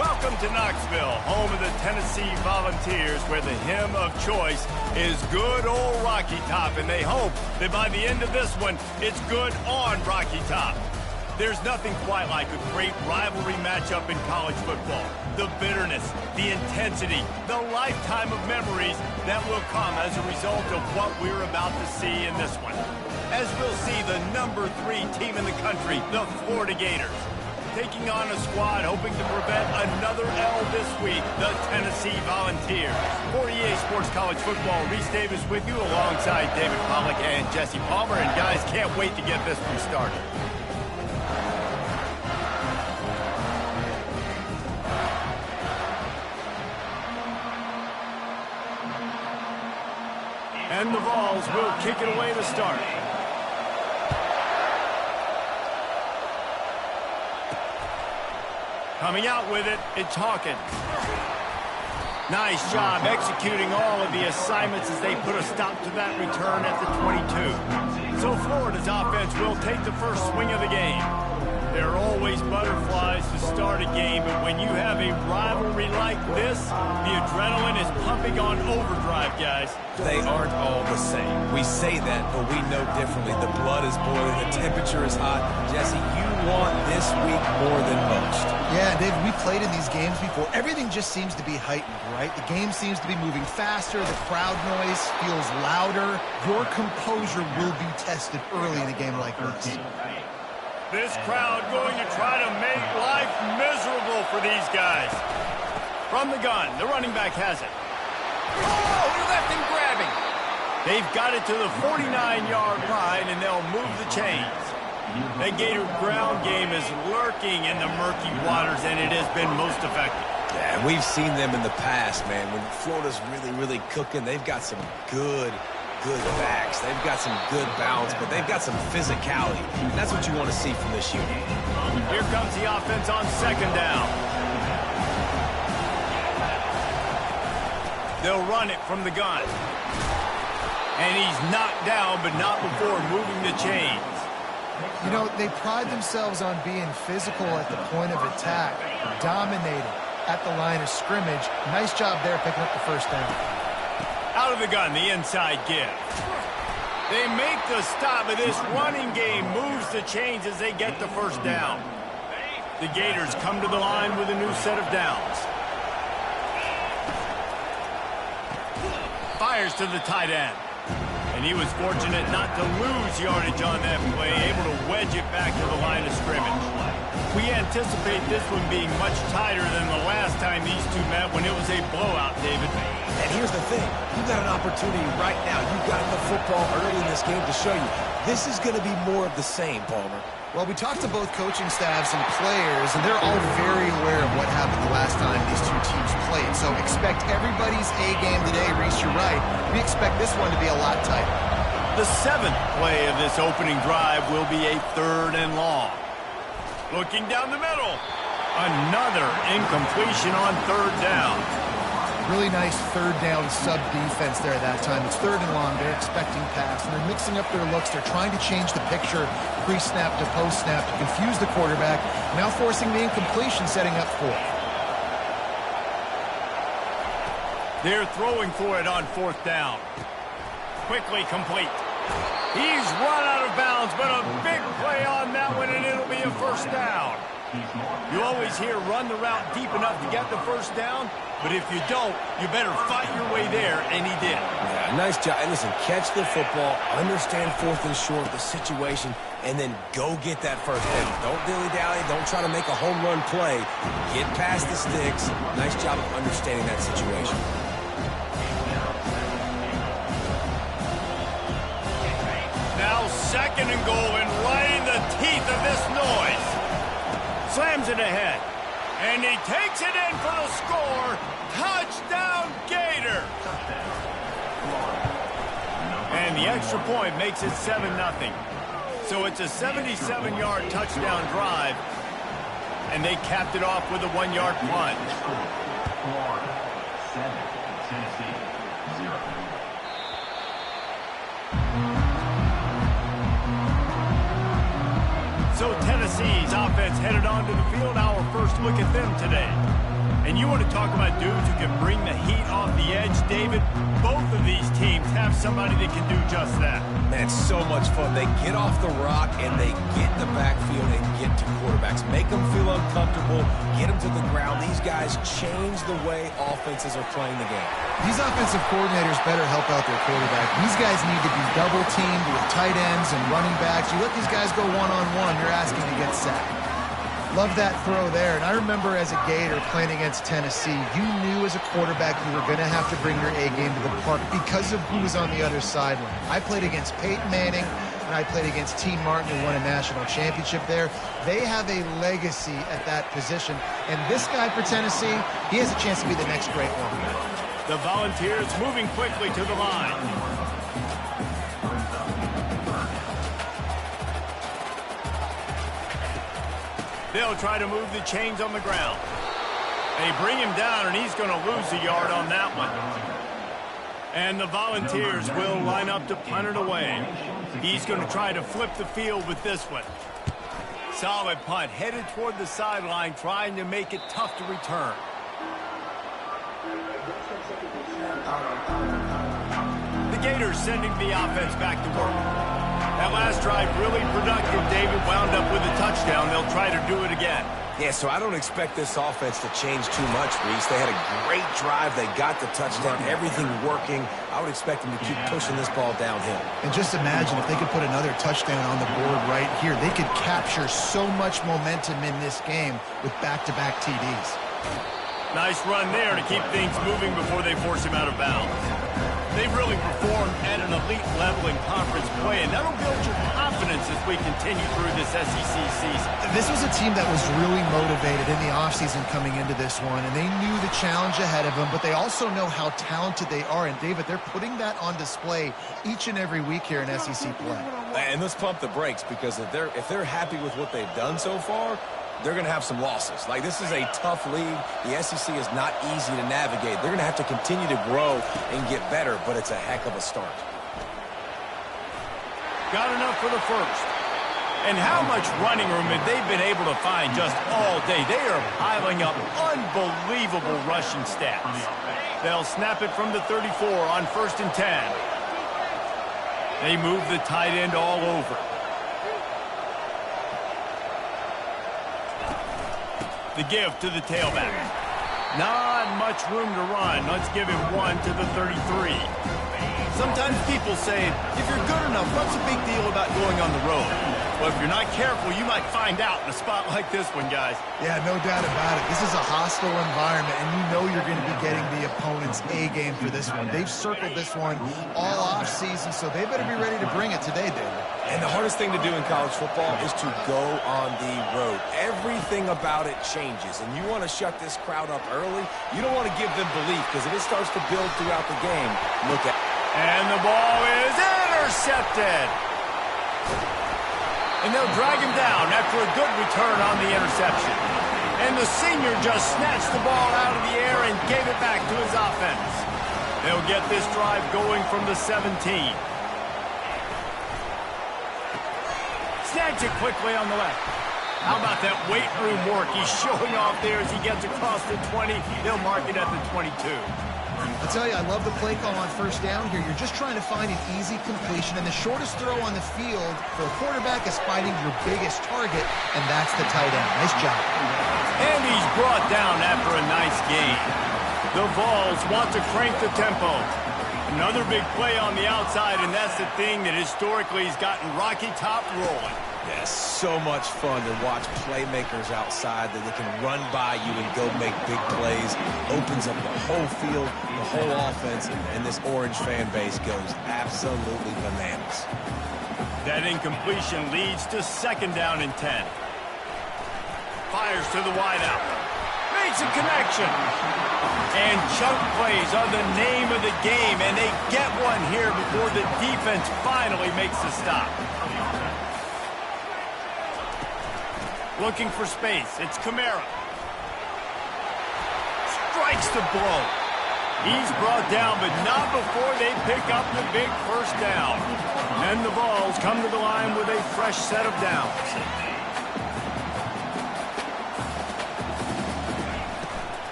Welcome to Knoxville, home of the Tennessee Volunteers, where the hymn of choice is good old Rocky Top, and they hope that by the end of this one, it's good on Rocky Top. There's nothing quite like a great rivalry matchup in college football. The bitterness, the intensity, the lifetime of memories that will come as a result of what we're about to see in this one. As we'll see the number 3 team in the country, the Florida Gators, taking on a squad hoping to prevent another L this week, the Tennessee Volunteers. For EA Sports College Football, Reese Davis with you alongside David Pollack and Jesse Palmer. And guys, can't wait to get this one started. And the Vols will kick it away to start. Coming out with it, it's Hawkins. Nice job executing all of the assignments as they put a stop to that return at the 22. So Florida's offense will take the first swing of the game. There are always butterflies to start a game, but when you have a rivalry like this, the adrenaline is pumping on overdrive, guys. They aren't all the same. We say that, but we know differently. The blood is boiling, the temperature is hot. Jesse, you want this week more than most. Yeah, David, we played in these games before. Everything just seems to be heightened, right? The game seems to be moving faster. The crowd noise feels louder. Your composure will be tested early in a game like this. This crowd going to try to make life miserable for these guys. From the gun, the running back has it. Oh, he left him grabbing. They've got it to the 49-yard line, and they'll move the chains. The Gator ground game is lurking in the murky waters, and it has been most effective. Yeah, we've seen them in the past, man. When Florida's really cooking, they've got some good backs. They've got some good balance, but they've got some physicality. And that's what you want to see from this unit. Here comes the offense on second down. They'll run it from the gun. And he's knocked down, but not before moving the chains. You know, they pride themselves on being physical at the point of attack, dominating at the line of scrimmage. Nice job there picking up the first down. Out of the gun, the inside give. They make the stop, but this running game moves the chains as they get the first down. The Gators come to the line with a new set of downs. Fires to the tight end. And he was fortunate not to lose yardage on that play, able to wedge it back to the line of scrimmage. We anticipate this one being much tighter than the last time these two met when it was a blowout, David. And here's the thing. You've got an opportunity right now. You've got the football early in this game to show you. This is going to be more of the same, Palmer. Well, we talked to both coaching staffs and players, and they're all very aware of what happened the last time these two teams played. So expect everybody's A game today. Reese, you're right. We expect this one to be a lot tighter. The 7th play of this opening drive will be a 3rd and long. Looking down the middle. Another incompletion on 3rd down. Really nice 3rd down sub defense there that time. It's 3rd and long. They're expecting pass, and they're mixing up their looks. They're trying to change the picture pre-snap to post-snap to confuse the quarterback. Now forcing the incompletion, setting up 4th. They're throwing for it on 4th down. Quickly complete. He's run out of bounds, but a big play on that one, and it'll be a 1st down. You always hear run the route deep enough to get the 1st down, but if you don't, you better fight your way there, and he did. Yeah, nice job. And listen, catch the football, understand 4th and short, the situation, and then go get that 1st down. Don't dilly-dally. Don't try to make a home run play. Get past the sticks. Nice job of understanding that situation. Now 2nd and goal, and right in the teeth of this noise. Slams it ahead. And he takes it in for the score. Touchdown, Gator. And the extra point makes it 7-0. So it's a 77-yard touchdown drive. And they capped it off with a 1-yard plunge. Florida 7, Tennessee 0. So Tennessee's offense headed onto the field. Our first look at them today. And you want to talk about dudes who can bring the heat off the edge, David? Both of these teams have somebody that can do just that. Man, it's so much fun. They get off the rock and they get in the backfield and get to quarterbacks. Make them feel uncomfortable, get them to the ground. These guys change the way offenses are playing the game. These offensive coordinators better help out their quarterback. These guys need to be double-teamed with tight ends and running backs. You let these guys go one-on-one, you're asking to get sacked. Love that throw there. And I remember as a Gator playing against Tennessee, you knew as a quarterback you were going to have to bring your A game to the park because of who was on the other sideline. I played against Peyton Manning, and I played against T. Martin, who won a national championship there. They have a legacy at that position. And this guy for Tennessee, he has a chance to be the next great one. The Volunteers moving quickly to the line. They'll try to move the chains on the ground. They bring him down, and he's going to lose a yard on that one. And the Volunteers will line up to punt it away. He's going to try to flip the field with this one. Solid punt, headed toward the sideline, trying to make it tough to return. The Gators sending the offense back to work. That last drive really productive. David wound up with a touchdown. They'll try to do it again. Yeah, so I don't expect this offense to change too much, Reese. They had a great drive. They got the touchdown. Everything working. I would expect them to keep pushing this ball downhill. And just imagine if they could put another touchdown on the board right here. They could capture so much momentum in this game with back-to-back TDs. Nice run there to keep things moving before they force him out of bounds. They've really performed at an elite level in conference play, and that'll build your confidence as we continue through this SEC season. This was a team that was really motivated in the offseason coming into this one, and they knew the challenge ahead of them, but they also know how talented they are. And, David, they're putting that on display each and every week here in SEC play. And let's pump the brakes, because if they're happy with what they've done so far, they're going to have some losses. Like, this is a tough league. The SEC is not easy to navigate. They're going to have to continue to grow and get better, but it's a heck of a start. Got enough for the first. And how much running room have they been able to find just all day? They are piling up unbelievable rushing stats. They'll snap it from the 34 on 1st and 10. They move the tight end all over. The give to the tailback. Not much room to run. Let's give him one to the 33. Sometimes people say, if you're good enough, what's the big deal about going on the road? Well, if you're not careful, you might find out in a spot like this one, guys. Yeah, no doubt about it. This is a hostile environment, and you know you're going to be getting the opponent's A game for this one. They've circled this one all offseason, so they better be ready to bring it today, David. And the hardest thing to do in college football is to go on the road. Everything about it changes, and you want to shut this crowd up early. You don't want to give them belief, because if it starts to build throughout the game, look at. And the ball is intercepted. And they'll drag him down after a good return on the interception. And the senior just snatched the ball out of the air and gave it back to his offense. They'll get this drive going from the 17. Snags it quickly on the left. How about that weight room work? He's showing off there as he gets across the 20. They'll mark it at the 22. I tell you, I love the play call on 1st down here. You're just trying to find an easy completion, and the shortest throw on the field for a quarterback is finding your biggest target, and that's the tight end. Nice job. And he's brought down after a nice gain. The Vols want to crank the tempo. Another big play on the outside, and that's the thing that historically has gotten Rocky Top rolling. Yeah, so much fun to watch playmakers outside that they can run by you and go make big plays. Opens up the whole field, the whole offense, and this Orange fan base goes absolutely bananas. That incompletion leads to 2nd down and 10. Fires to the wideout. Makes a connection. And chunk plays are the name of the game, and they get one here before the defense finally makes the stop. Looking for space. It's Kamara. Strikes the blow. He's brought down, but not before they pick up the big 1st down. And the Vols come to the line with a fresh set of downs.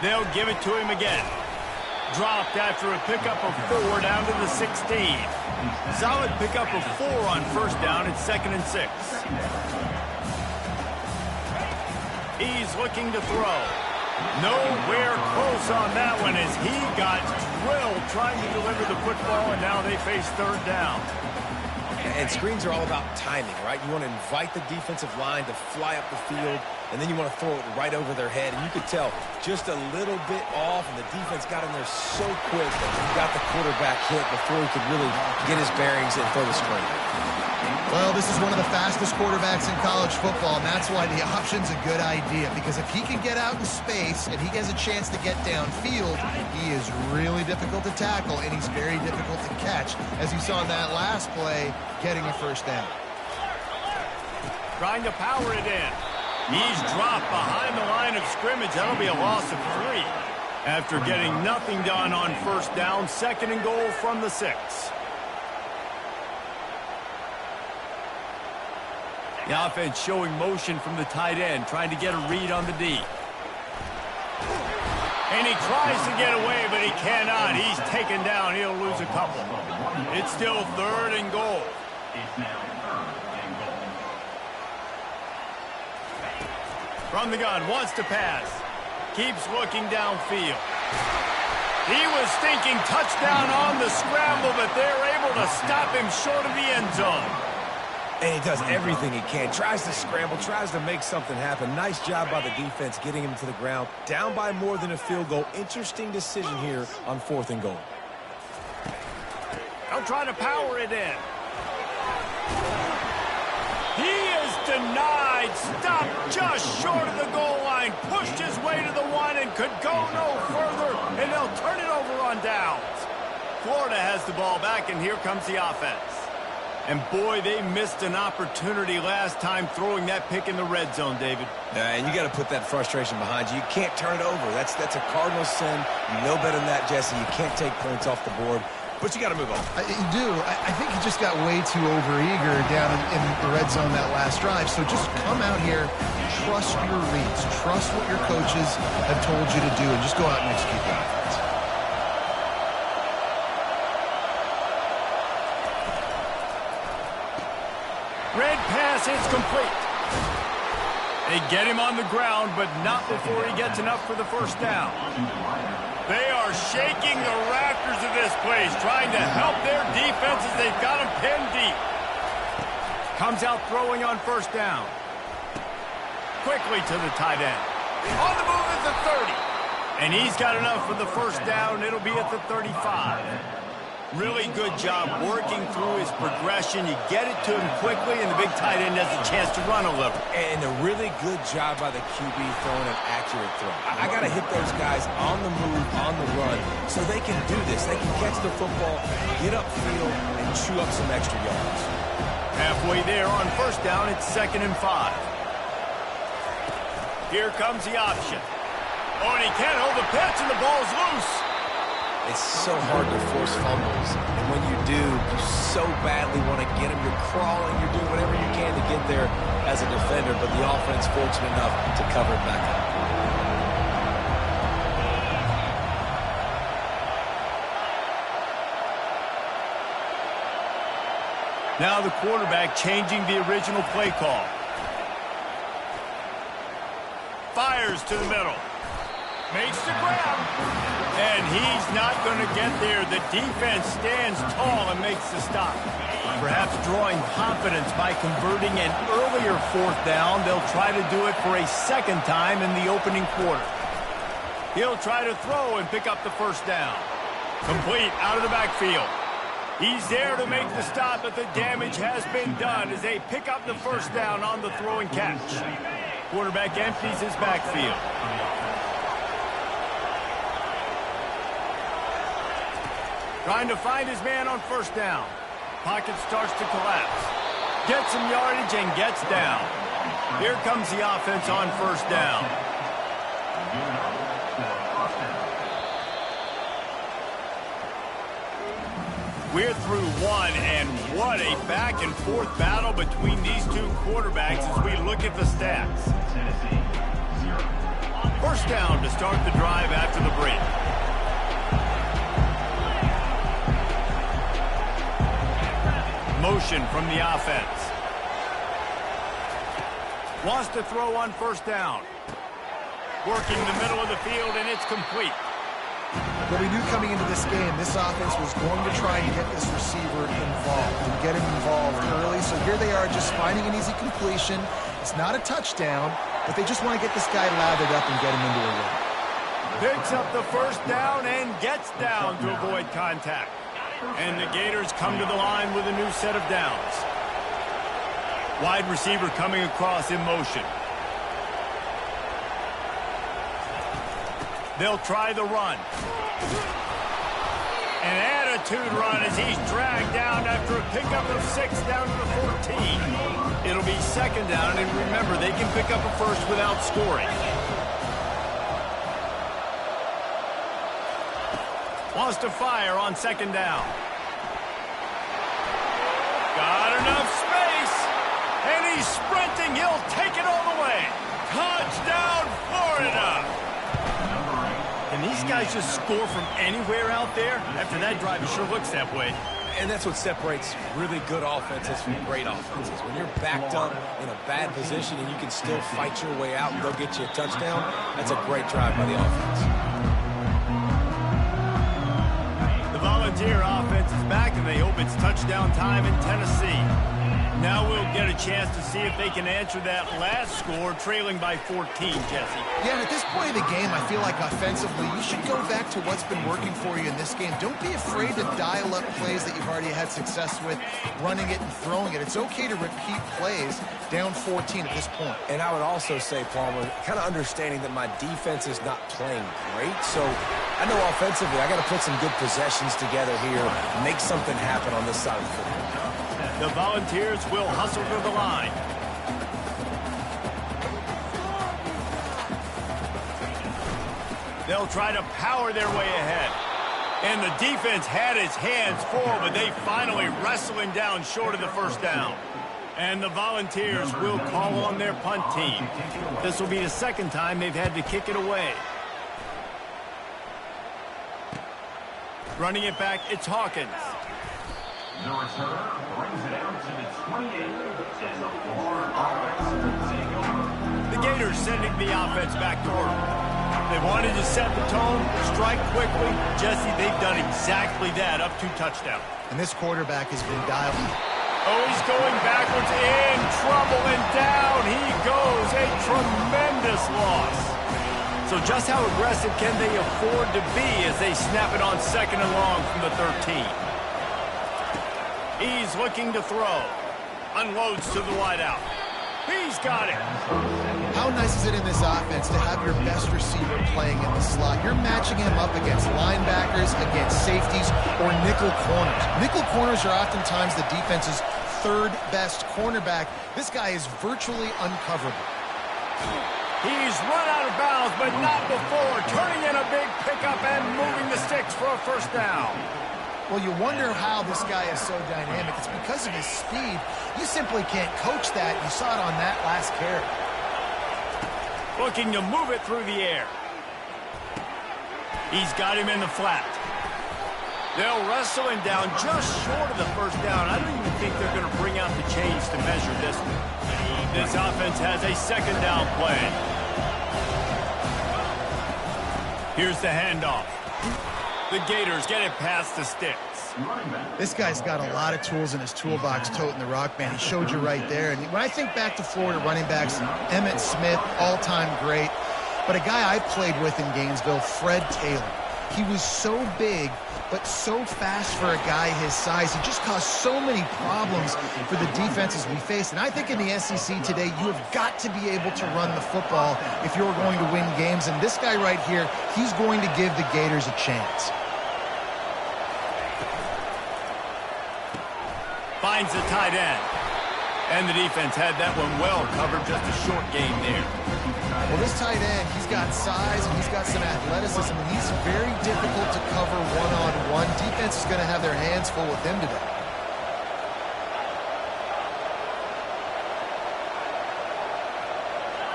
They'll give it to him again. Dropped after a pickup of 4 down to the 16. Solid pickup of 4 on first down. It's 2nd and 6. He's looking to throw. Nowhere close on that one as he got drilled trying to deliver the football, and now they face 3rd down. And screens are all about timing, right? You want to invite the defensive line to fly up the field, and then you want to throw it right over their head. And you could tell just a little bit off, and the defense got in there so quick that he got the quarterback hit before he could really get his bearings and throw the screen. Well, this is one of the fastest quarterbacks in college football, and that's why the option's a good idea. Because if he can get out in space and he has a chance to get downfield, he is really difficult to tackle, and he's very difficult to catch. As you saw in that last play, getting a first down. Trying to power it in. He's dropped behind the line of scrimmage. That'll be a loss of 3. After getting nothing done on first down, 2nd and goal from the 6. The offense showing motion from the tight end, trying to get a read on the D. And he tries to get away, but he cannot. He's taken down. He'll lose a couple. It's still 3rd and goal. It's now 3rd and goal. From the gun, wants to pass. Keeps looking downfield. He was thinking touchdown on the scramble, but they're able to stop him short of the end zone. And he does everything he can. Tries to scramble, tries to make something happen. Nice job by the defense getting him to the ground. Down by more than a field goal. Interesting decision here on 4th and goal. They'll try to power it in. He is denied. Stopped just short of the goal line. Pushed his way to the 1 and could go no further. And they'll turn it over on downs. Florida has the ball back, and here comes the offense. And boy, they missed an opportunity last time throwing that pick in the red zone, David. And you got to put that frustration behind you. You can't turn it over. That's a cardinal sin. You know better than that, Jesse. You can't take points off the board. But you got to move on. You do. I think he just got way too overeager down in the red zone that last drive. So just come out here, trust your reads, trust what your coaches have told you to do, and just go out and execute the offense. Red pass is complete. They get him on the ground, but not before he gets enough for the first down. They are shaking the rafters of this place, trying to help their defense as they've got them pinned deep. Comes out throwing on first down. Quickly to the tight end. On the move at the 30. And he's got enough for the first down. It'll be at the 35. Really good job working through his progression. You get it to him quickly, and the big tight end has a chance to run a little. And a really good job by the QB throwing an accurate throw. I got to hit those guys on the move, on the run, so they can do this. They can catch the football, get upfield, and chew up some extra yards. Halfway there on first down, it's 2nd and 5. Here comes the option. Oh, and he can't hold the pitch, and the ball's loose. It's so hard to force fumbles, and when you do, you so badly want to get them. You're crawling, you're doing whatever you can to get there as a defender, but the offense fortunate enough to cover it back up. Now the quarterback changing the original play call. Fires to the middle. Makes the grab. And he's not going to get there. The defense stands tall and makes the stop. Perhaps drawing confidence by converting an earlier 4th down. They'll try to do it for a 2nd time in the opening quarter. He'll try to throw and pick up the first down. Complete out of the backfield. He's there to make the stop, but the damage has been done as they pick up the first down on the throw and catch. Quarterback empties his backfield. Trying to find his man on first down. Pocket starts to collapse. Gets some yardage and gets down. Here comes the offense on first down. We're through one, and what a back-and-forth battle between these two quarterbacks as we look at the stats. Tennessee, 0. First down to start the drive after the break. Motion from the offense. Wants to throw on first down. Working the middle of the field, and it's complete. Well, we knew coming into this game, this offense was going to try and get this receiver involved and get him involved early. So here they are just finding an easy completion. It's not a touchdown, but they just want to get this guy lathered up and get him into a run. Picks up the first down and gets down to avoid contact. And the Gators come to the line with a new set of downs. Wide receiver coming across in motion. They'll try the run. An attitude run as he's dragged down after a pickup of 6 down to the 14. It'll be second down, and remember, they can pick up a first without scoring. Wants to fire on second down. Got enough space, and he's sprinting. He'll take it all the way. Touchdown, Florida! And these guys just score from anywhere out there? After that drive, it sure looks that way. And that's what separates really good offenses from great offenses. When you're backed up in a bad position and you can still fight your way out and go get you a touchdown, that's a great drive by the offense. The Volunteer offense is back, and they hope it's touchdown time in Tennessee. Now we'll get a chance to see if they can answer that last score, trailing by 14, Jesse. Yeah, and at this point of the game, I feel like offensively, you should go back to what's been working for you in this game. Don't be afraid to dial up plays that you've already had success with, running it and throwing it. It's okay to repeat plays down 14 at this point. And I would also say, Palmer, kind of understanding that my defense is not playing great, so I know offensively I got to put some good possessions together here, make something happen on this side of the football. The Volunteers will hustle to the line. They'll try to power their way ahead. And the defense had its hands full, but they finally wrestle him down short of the first down. And the Volunteers will call on their punt team. This will be the second time they've had to kick it away. Running it back, it's Hawkins. The returner brings it out to the 28, and the Florida offense will take over. The Gators sending the offense back to work. They wanted to set the tone, strike quickly. Jesse, they've done exactly that, up 2 touchdowns. And this quarterback has been dialed. Oh, he's going backwards, in trouble, and down he goes. A tremendous loss. So just how aggressive can they afford to be as they snap it on second and long from the 13? He's looking to throw. Unloads to the wideout. He's got it. How nice is it in this offense to have your best receiver playing in the slot? You're matching him up against linebackers, against safeties, or nickel corners. Nickel corners are oftentimes the defense's 3rd best cornerback. This guy is virtually uncoverable. He's run out of bounds, but not before. Turning in a big pickup and moving the sticks for a first down. Well, you wonder how this guy is so dynamic. It's because of his speed. You simply can't coach that. You saw it on that last carry. Looking to move it through the air. He's got him in the flat. They'll wrestle him down just short of the first down. I don't even think they're going to bring out the chains to measure this one. This offense has a second down play. Here's the handoff. The Gators get it past the sticks. This guy's got a lot of tools in his toolbox toting the rock, man. He showed you right there. And when I think back to Florida running backs, Emmitt Smith, all-time great. But a guy I played with in Gainesville, Fred Taylor. He was so big, but so fast for a guy his size. He just caused so many problems for the defenses we faced. And I think in the SEC today, you have got to be able to run the football if you're going to win games. And this guy right here, he's going to give the Gators a chance. Finds the tight end. And the defense had that one well covered, just a short game there. Well, this tight end, he's got size and he's got some athleticism, and he's very difficult to cover one-on-one. Defense is going to have their hands full with him today.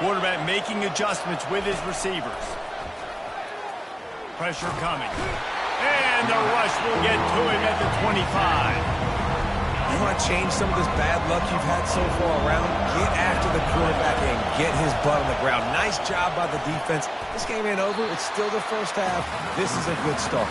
Quarterback making adjustments with his receivers. Pressure coming. And the rush will get to him at the 25. You want to change some of this bad luck you've had so far around? Get after the quarterback and get his butt on the ground. Nice job by the defense. This game ain't over. It's still the first half. This is a good start.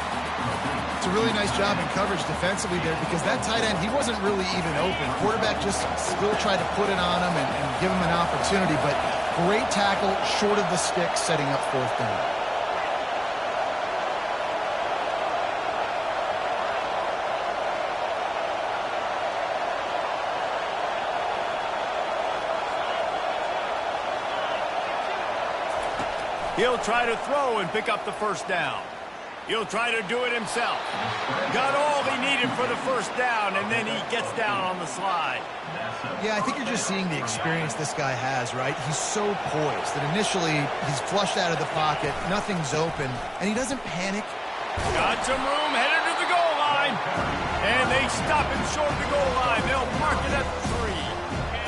It's a really nice job in coverage defensively there because that tight end, he wasn't really even open. Quarterback just still tried to put it on him and give him an opportunity, but great tackle short of the stick, setting up fourth down. He'll try to throw and pick up the first down. He'll try to do it himself. Got all he needed for the first down, and then he gets down on the slide. Yeah, I think you're just seeing the experience this guy has, right? He's so poised that initially he's flushed out of the pocket, nothing's open, and he doesn't panic. Got some room, headed to the goal line. And they stop him short of the goal line. They'll mark it at 3.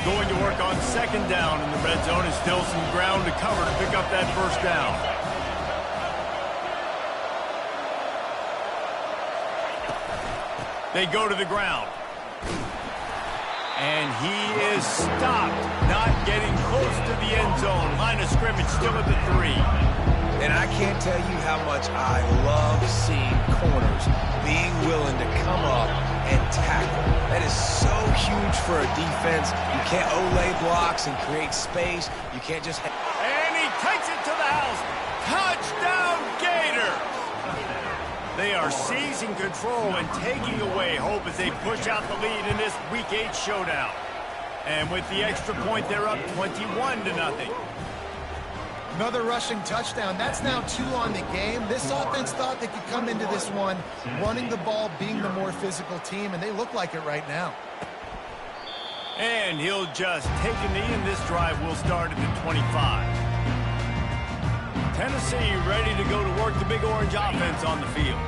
Going to work on second down in the red zone. Is still some ground to cover to pick up that first down. They go to the ground. And he is stopped, not getting close to the end zone. Line of scrimmage still at the 3. And I can't tell you how much I love seeing corners being willing to come up and tackle. That is so huge for a defense. You can't olay blocks and create space. You can't just... And he takes it to the house. Touchdown, Gator! They are seizing control and taking away hope as they push out the lead in this Week 8 showdown. And with the extra point, they're up 21-0. Another rushing touchdown. That's now 2 on the game. This offense thought they could come into this one running the ball, being the more physical team, and they look like it right now. And he'll just take a knee, and this drive will start at the 25. Tennessee ready to go to work the Big Orange offense on the field.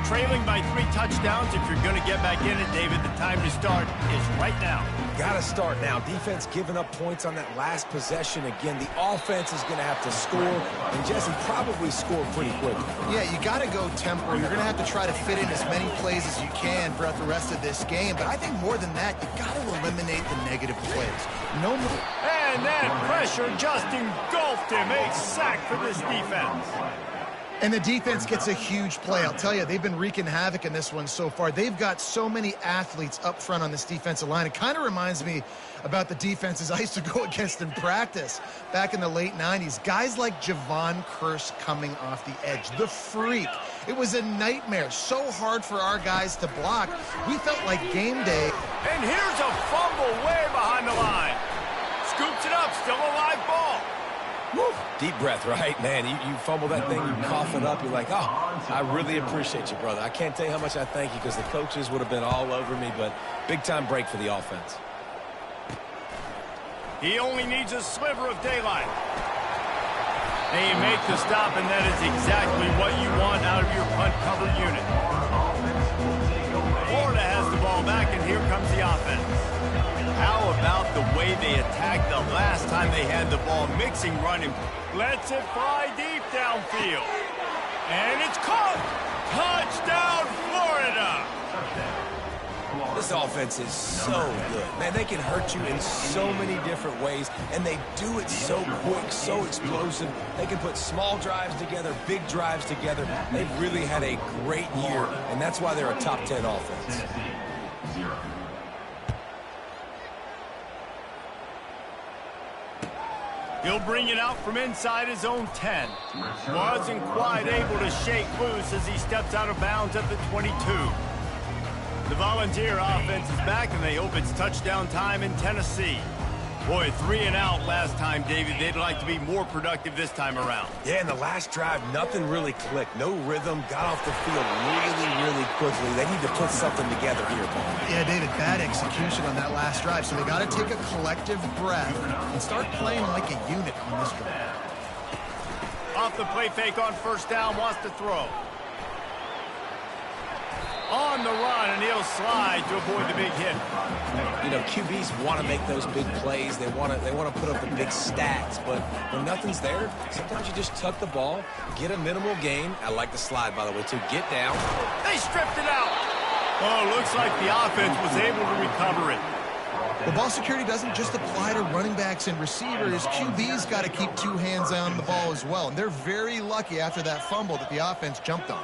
Trailing by 3 touchdowns. If you're going to get back in it, David, the time to start is right now. Got to start now. Defense giving up points on that last possession. Again, the offense is going to have to score, and Jesse probably scored pretty quickly. Yeah, you got to go tempo. You're going to have to try to fit in as many plays as you can throughout the rest of this game, but I think more than that, you got to eliminate the negative plays. No more. And that pressure just engulfed him. A sack for this defense. And the defense gets a huge play. I'll tell you, they've been wreaking havoc in this one so far. They've got so many athletes up front on this defensive line. It kind of reminds me about the defenses I used to go against in practice back in the late 90s. Guys like Javon Curse coming off the edge. The freak. It was a nightmare. So hard for our guys to block. We felt like game day. And here's a fumble way behind the line. Scoops it up. Still a live ball. Woo. Deep breath, right? Man, you fumble that thing, you cough it up, you're like, oh, I really appreciate you, brother. I can't tell you how much I thank you because the coaches would have been all over me, but big-time break for the offense. He only needs a sliver of daylight. They make the stop, and that is exactly what you want out of your punt cover unit. Florida has the ball back, and here comes the offense. How about the way they attacked the last time they had the ball? Mixing running. Lets it fly deep downfield. And it's caught. Touchdown, Florida. This offense is so good. Man, they can hurt you in so many different ways, and they do it so quick, so explosive. They can put small drives together, big drives together. They've really had a great year, and that's why they're a top 10 offense. He'll bring it out from inside his own 10. Wasn't quite able to shake loose as he steps out of bounds at the 22. The Volunteer offense is back, and they hope it's touchdown time in Tennessee. Boy, 3 and out last time, David. They'd like to be more productive this time around. Yeah, in the last drive, nothing really clicked. No rhythm, got off the field really quickly. They need to put something together here, Paul. Yeah, David, bad execution on that last drive, so they got to take a collective breath and start playing like a unit on this drive. Off the play fake on first down, wants to throw. On the run, and he'll slide to avoid the big hit. You know, QBs want to make those big plays. They want to put up the big stats. But when nothing's there, sometimes you just tuck the ball, get a minimal gain. I like the slide, by the way, too. Get down. They stripped it out. Oh, looks like the offense was able to recover it. Well, ball security doesn't just apply to running backs and receivers. QB's got to keep two hands on the ball as well. And they're very lucky after that fumble that the offense jumped on.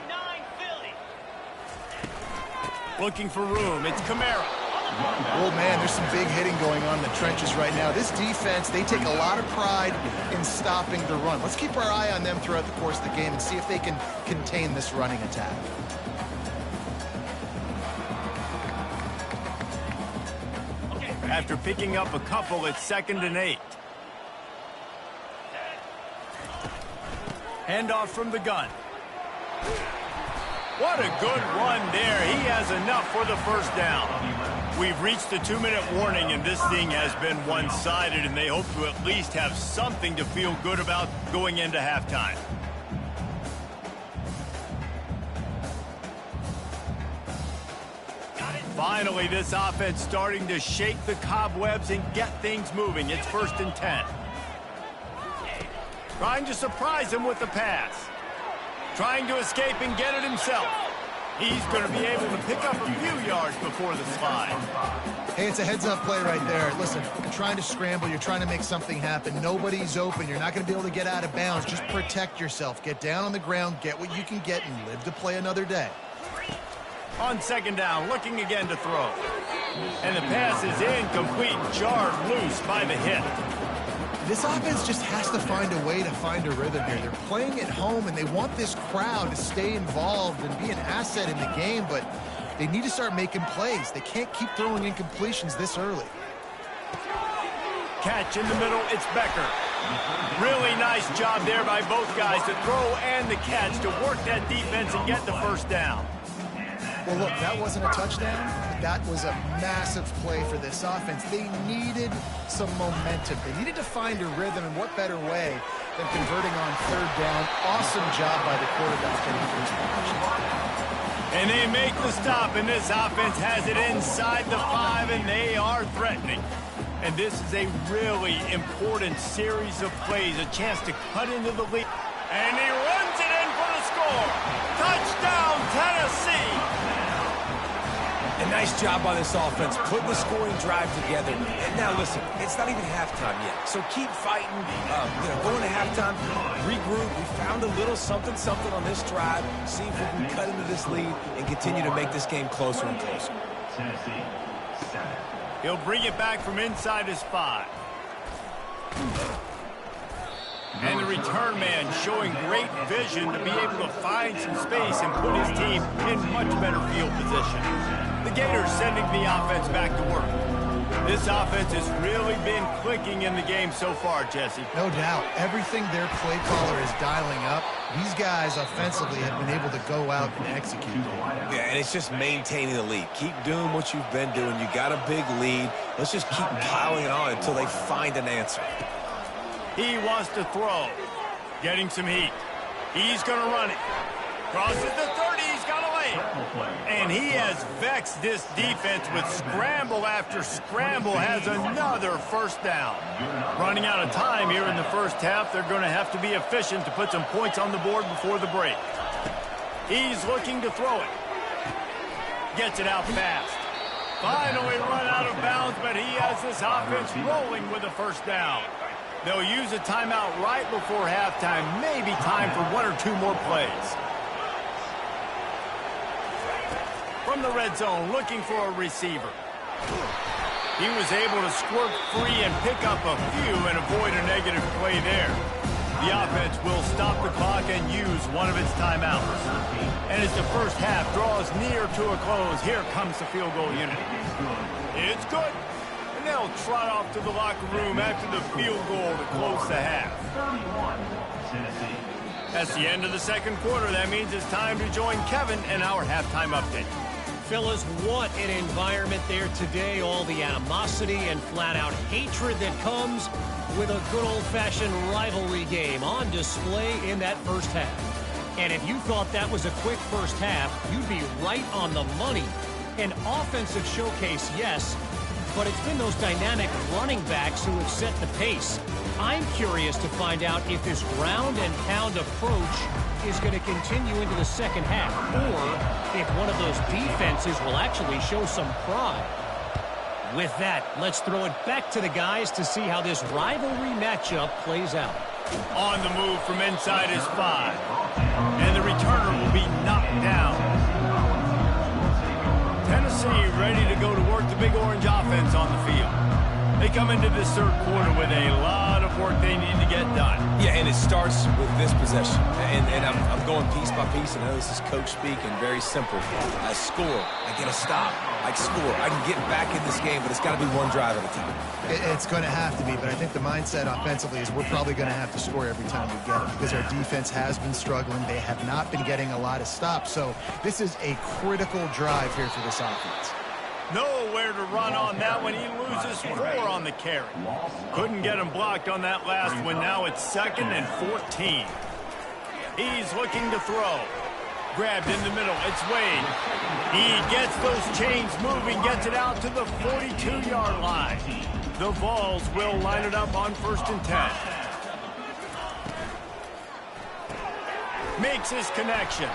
Looking for room. It's Kamara. Oh, man, there's some big hitting going on in the trenches right now. This defense, they take a lot of pride in stopping the run. Let's keep our eye on them throughout the course of the game and see if they can contain this running attack. After picking up a couple, it's 2nd and 8. Handoff from the gun. What a good run there. He has enough for the first down. We've reached the 2-minute warning, and this thing has been one-sided, and they hope to at least have something to feel good about going into halftime. Finally, this offense starting to shake the cobwebs and get things moving. It's 1st and 10. Trying to surprise him with the pass. Trying to escape and get it himself. He's going to be able to pick up a few yards before the slide. Hey, it's a heads-up play right there. Listen, you're trying to scramble. You're trying to make something happen. Nobody's open. You're not going to be able to get out of bounds. Just protect yourself. Get down on the ground, get what you can get, and live to play another day. On 2nd down, looking again to throw. And the pass is incomplete, jarred loose by the hit. This offense just has to find a way to find a rhythm here. They're playing at home, and they want this crowd to stay involved and be an asset in the game, but they need to start making plays. They can't keep throwing incompletions this early. Catch in the middle, it's Becker. Really nice job there by both guys to throw and the catch to work that defense and get the first down. Well, look, that wasn't a touchdown, but that was a massive play for this offense. They needed some momentum. They needed to find a rhythm, and what better way than converting on 3rd down. Awesome job by the quarterback getting first position. And they make the stop, and this offense has it inside the 5, and they are threatening. And this is a really important series of plays, a chance to cut into the lead. And he runs it in for the score. Touchdown, Tennessee. A nice job by this offense, putting the scoring drive together. And now, listen, it's not even halftime yet. So keep fighting, going to halftime, regroup. We found a little something on this drive. See if we can cut into this lead and continue to make this game closer and closer. Tennessee, 7. He'll bring it back from inside his 5. And the return man showing great vision to be able to find some space and put his team in much better field position. The Gators sending the offense back to work. This offense has really been clicking in the game so far, Jesse. No doubt. Everything their play caller is dialing up, these guys offensively have been able to go out and execute. Yeah, and it's just maintaining the lead. Keep doing what you've been doing. You got a big lead. Let's just keep piling it on until they find an answer. He wants to throw. Getting some heat. He's going to run it. Crosses the 30. He's got a lane. And he has vexed this defense with scramble after scramble. Has another first down. Running out of time here in the first half. They're going to have to be efficient to put some points on the board before the break. He's looking to throw it. Gets it out fast. Finally run out of bounds, but he has this offense rolling with a first down. They'll use a timeout right before halftime. Maybe time for 1 or 2 more plays. From the red zone, looking for a receiver. He was able to squirt free and pick up a few and avoid a negative play there. The offense will stop the clock and use one of its timeouts. And as the first half draws near to a close, here comes the field goal unit. It's good. And they'll trot off to the locker room after the field goal to close the half. 31, Tennessee. That's the end of the second quarter. That means it's time to join Kevin and our halftime update. Fellas, what an environment there today. All the animosity and flat-out hatred that comes with a good old-fashioned rivalry game on display in that first half. And if you thought that was a quick first half, you'd be right on the money. An offensive showcase, yes, but it's been those dynamic running backs who have set the pace. I'm curious to find out if this ground and pound approach is going to continue into the second half, or if one of those defenses will actually show some pride. With that, let's throw it back to the guys to see how this rivalry matchup plays out. On the move from inside his 5. And the returner will be knocked down. Tennessee ready to go to work the Big Orange offense on the field. They come into this third quarter with a lot of work they need to get done. Yeah, and it starts with this possession. And I'm going piece by piece. I know this is coach speak and very simple. I score. I get a stop. I score. I can get back in this game, but it's got to be one drive at a time. It's going to have to be, but I think the mindset offensively is we're probably going to have to score every time we get it because our defense has been struggling. They have not been getting a lot of stops. So this is a critical drive here for this offense. Nowhere to run on that one. He loses 4 on the carry. Couldn't get him blocked on that last one. Now it's 2nd and 14. He's looking to throw. Grabbed in the middle. It's Wade. He gets those chains moving, gets it out to the 42-yard line. The Vols will line it up on 1st and 10. Makes his connection.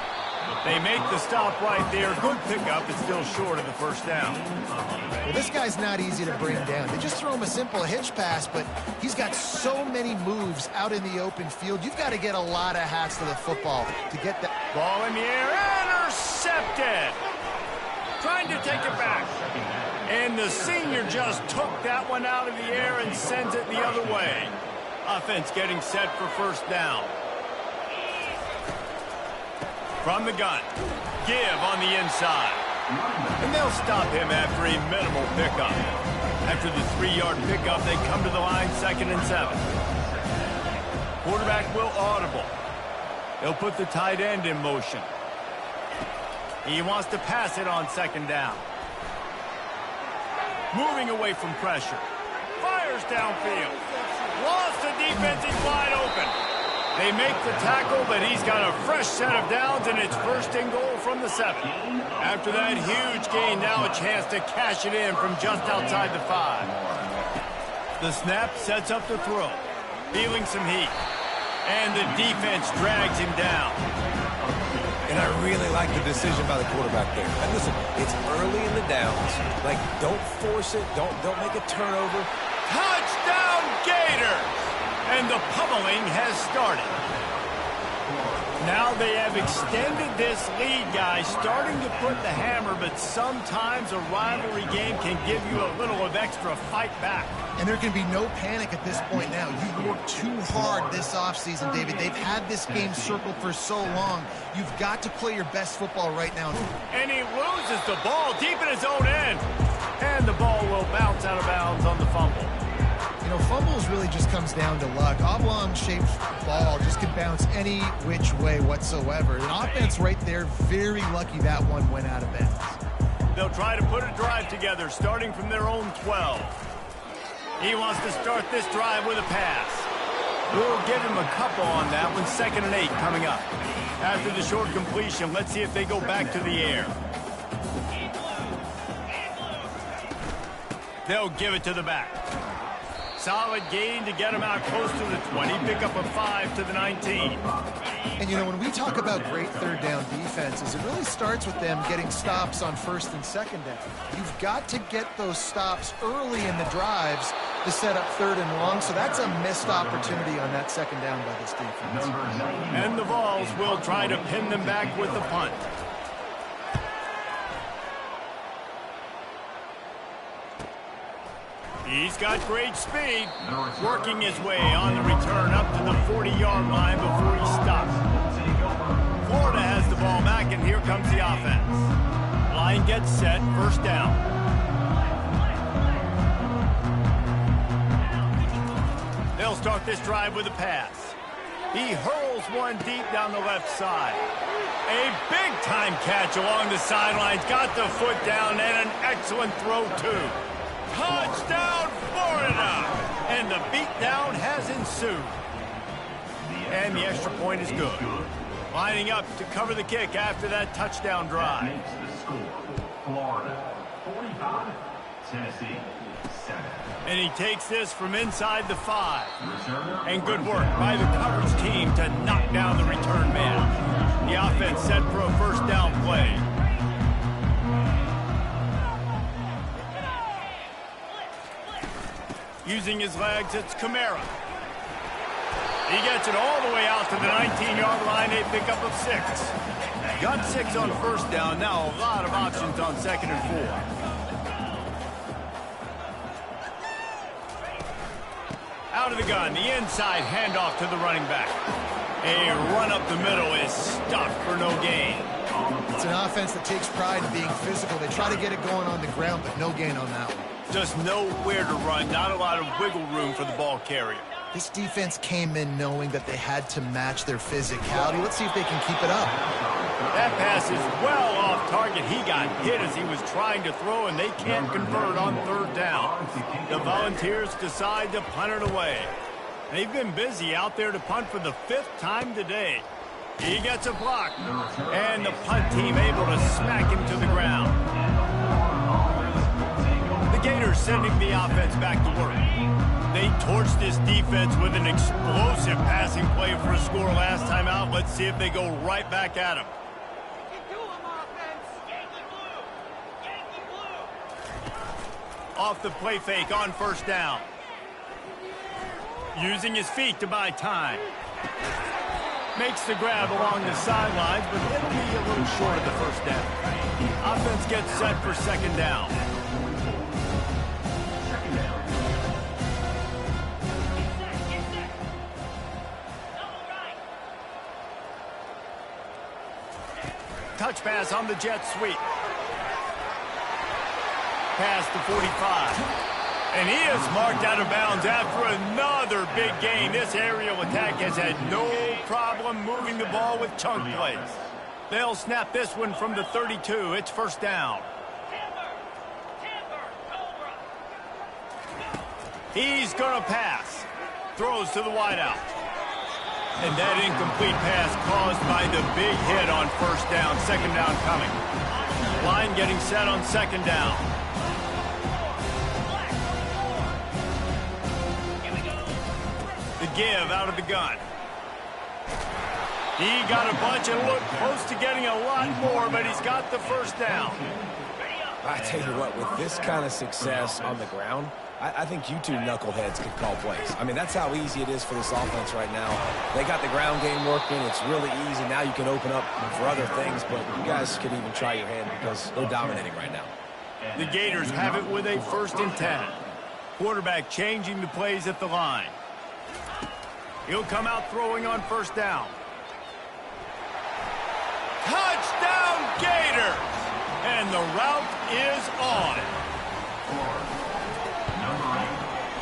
They make the stop right there. Good pickup. It's still short of the first down. Well, this guy's not easy to bring down. They just throw him a simple hitch pass, but he's got so many moves out in the open field. You've got to get a lot of hats to the football to get that. Ball in the air. Intercepted. Trying to take it back. And the senior just took that one out of the air and sends it the other way. Offense getting set for first down. From the gun. Give on the inside. And they'll stop him after a minimal pickup. After the 3-yard pickup, they come to the line 2nd and 7. Quarterback will audible. They'll put the tight end in motion. He wants to pass it on 2nd down. Moving away from pressure. Fires downfield. Lost the defense. He's wide open. They make the tackle, but he's got a fresh set of downs, and it's 1st and goal from the 7. After that huge gain, now a chance to cash it in from just outside the 5. The snap sets up the throw. Feeling some heat. And the defense drags him down. And I really like the decision by the quarterback there. And listen, it's early in the downs. Like, don't force it. Don't make a turnover. Touchdown, Gator! And the pummeling has started. Now they have extended this lead, guys, starting to put the hammer, but sometimes a rivalry game can give you a little of extra fight back. And there can be no panic at this point now. You've worked too hard this offseason, David. They've had this game circled for so long. You've got to play your best football right now. And he loses the ball deep in his own end. And the ball will bounce out of bounds on the fumble. You know, fumbles really just comes down to luck. Oblong-shaped ball just can bounce any which way whatsoever. The offense right there, very lucky that one went out of bounds. They'll try to put a drive together, starting from their own 12. He wants to start this drive with a pass. We'll give him a couple on that one. 2nd and 8 coming up. After the short completion, let's see if they go back to the air. They'll give it to the back. Solid gain to get him out close to the 20. Pick up a 5 to the 19. And, you know, when we talk about great third down defenses, it really starts with them getting stops on 1st and 2nd down. You've got to get those stops early in the drives to set up 3rd and long. So that's a missed opportunity on that 2nd down by this defense. And the Vols will try to pin them back with the punt. He's got great speed, working his way on the return up to the 40-yard line before he stops. Florida has the ball back, and here comes the offense. Line gets set, 1st down. They'll start this drive with a pass. He hurls one deep down the left side. A big-time catch along the sidelines, got the foot down, and an excellent throw, too. Touchdown, Florida! And the beatdown has ensued. And the extra point is good. Lining up to cover the kick after that touchdown drive. Makes the score. Florida 45, Tennessee 7. And he takes this from inside the 5. And good work by the coverage team to knock down the return man. The offense set for a first down play. Using his legs, it's Kamara. He gets it all the way out to the 19-yard line, a pickup of 6. Got 6 on first down, now a lot of options on 2nd and 4. Out of the gun, the inside handoff to the running back. A run up the middle is stuffed for no gain. It's an offense that takes pride in being physical. They try to get it going on the ground, but no gain on that one. Just nowhere to run, not a lot of wiggle room for the ball carrier. This defense came in knowing that they had to match their physicality. Let's see if they can keep it up. That pass is well off target. He got hit as he was trying to throw, and they can't convert on 3rd down. The Volunteers decide to punt it away. They've been busy out there to punt for the 5th time today. He gets a block, and the punt team able to smack him to the ground. The Gators sending the offense back to work. They torched this defense with an explosive passing play for a score last time out. Let's see if they go right back at him. Off the play fake on first down. Using his feet to buy time. Makes the grab along the sidelines, but it'll be a little short of the first down. Offense gets set for 2nd down. Touch pass on the jet sweep. Pass to 45. And he is marked out of bounds after another big gain. This aerial attack has had no problem moving the ball with chunk plays. They'll snap this one from the 32. It's first down. He's going to pass. Throws to the wideout. And that incomplete pass caused by the big hit on first down. 2nd down coming. Line getting set on 2nd down. The give out of the gun. He got a bunch and looked close to getting a lot more, but he's got the first down. I tell you what, with this kind of success on the ground, I think you two knuckleheads could call plays. I mean, that's how easy it is for this offense right now. They got the ground game working. It's really easy. Now you can open up for other things, but you guys could even try your hand because they're dominating right now. The Gators have it with a 1st and 10. Quarterback changing the plays at the line. He'll come out throwing on first down. Touchdown, Gators! And the route is on.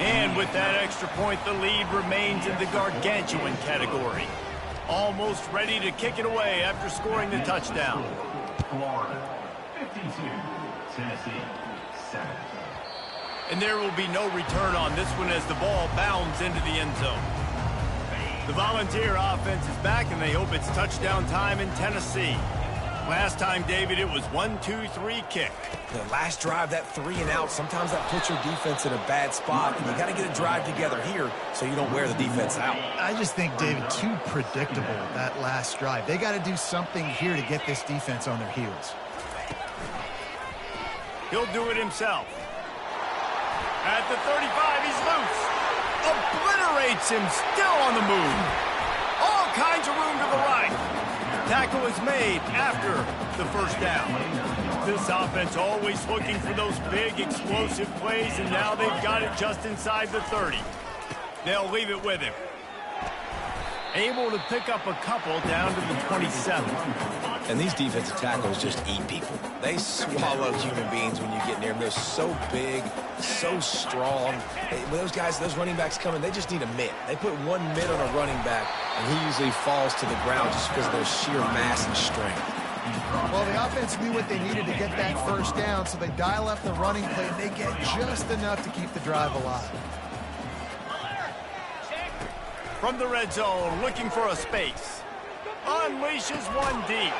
And with that extra point, the lead remains in the gargantuan category. Almost ready to kick it away after scoring the touchdown. Florida 52, Tennessee 7. And there will be no return on this one as the ball bounds into the end zone. The Volunteer offense is back, and they hope it's touchdown time in Tennessee. Last time, David, it was 1-2-3 kick. The last drive, that 3 and out, sometimes that puts your defense in a bad spot, and you got to get a drive together here so you don't wear the defense out. I just think, David, too predictable, that last drive. They got to do something here to get this defense on their heels. He'll do it himself. At the 35, he's loose. Obliterates him, still on the move. All kinds of room to the right. Tackle is made after the first down. This offense always looking for those big, explosive plays, and now they've got it just inside the 30. They'll leave it with him. Able to pick up a couple down to the 27. And these defensive tackles just eat people. They swallow human beings when you get near them. They're so big, so strong. When those guys, those running backs come in, they just need a mitt. They put 1 mitt on a running back, and he usually falls to the ground just because of their sheer mass and strength. Well, the offense knew what they needed to get that first down, so they dial up the running play, and they get just enough to keep the drive alive. From the red zone, looking for a space. unleashes one deep.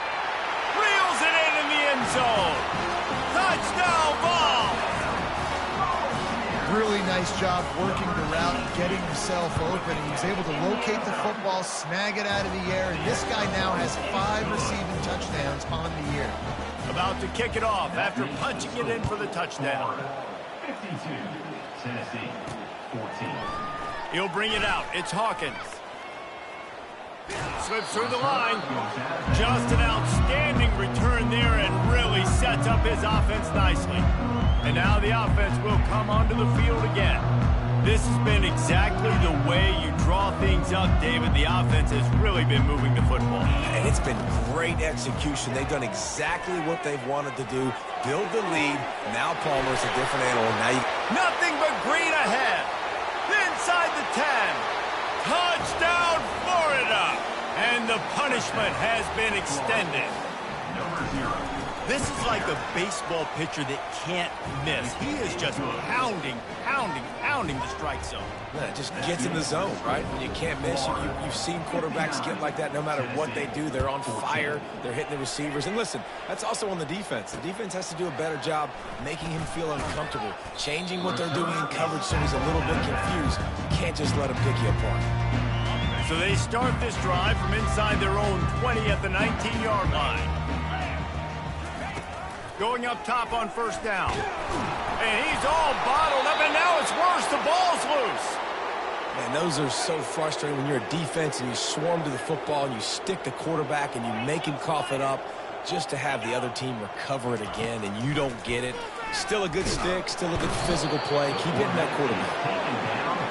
Reels it in the end zone. Touchdown ball. Really nice job working the route and getting himself open. He was able to locate the football, snag it out of the air, and this guy now has 5 receiving touchdowns on the year. About to kick it off after punching it in for the touchdown. 52, Tennessee, 14. He'll bring it out. It's Hawkins. Slips through the line. Just an outstanding return there and really sets up his offense nicely. And now the offense will come onto the field again. This has been exactly the way you draw things up, David. The offense has really been moving the football. And it's been great execution. They've done exactly what they've wanted to do. Build the lead. Now Palmer's a different animal. Now nothing but green ahead. Inside the 10. Touchdown, Florida. And the punishment has been extended. Number 0. This is like a baseball pitcher that can't miss. He is just pounding the strike zone. Yeah, it just gets in the zone, right? When you can't miss, you've seen quarterbacks get like that no matter what they do. They're on fire. They're hitting the receivers. And listen, that's also on the defense. The defense has to do a better job making him feel uncomfortable, changing what they're doing in coverage so he's a little bit confused. You can't just let him pick you apart. So they start this drive from inside their own 20 at the 19-yard line. Going up top on first down. And he's all bottled up, and now it's worse. The ball's loose. Man, those are so frustrating when you're a defense and you swarm to the football and you stick the quarterback and you make him cough it up just to have the other team recover it again, and you don't get it. Still a good stick, still a good physical play. Keep hitting that quarterback.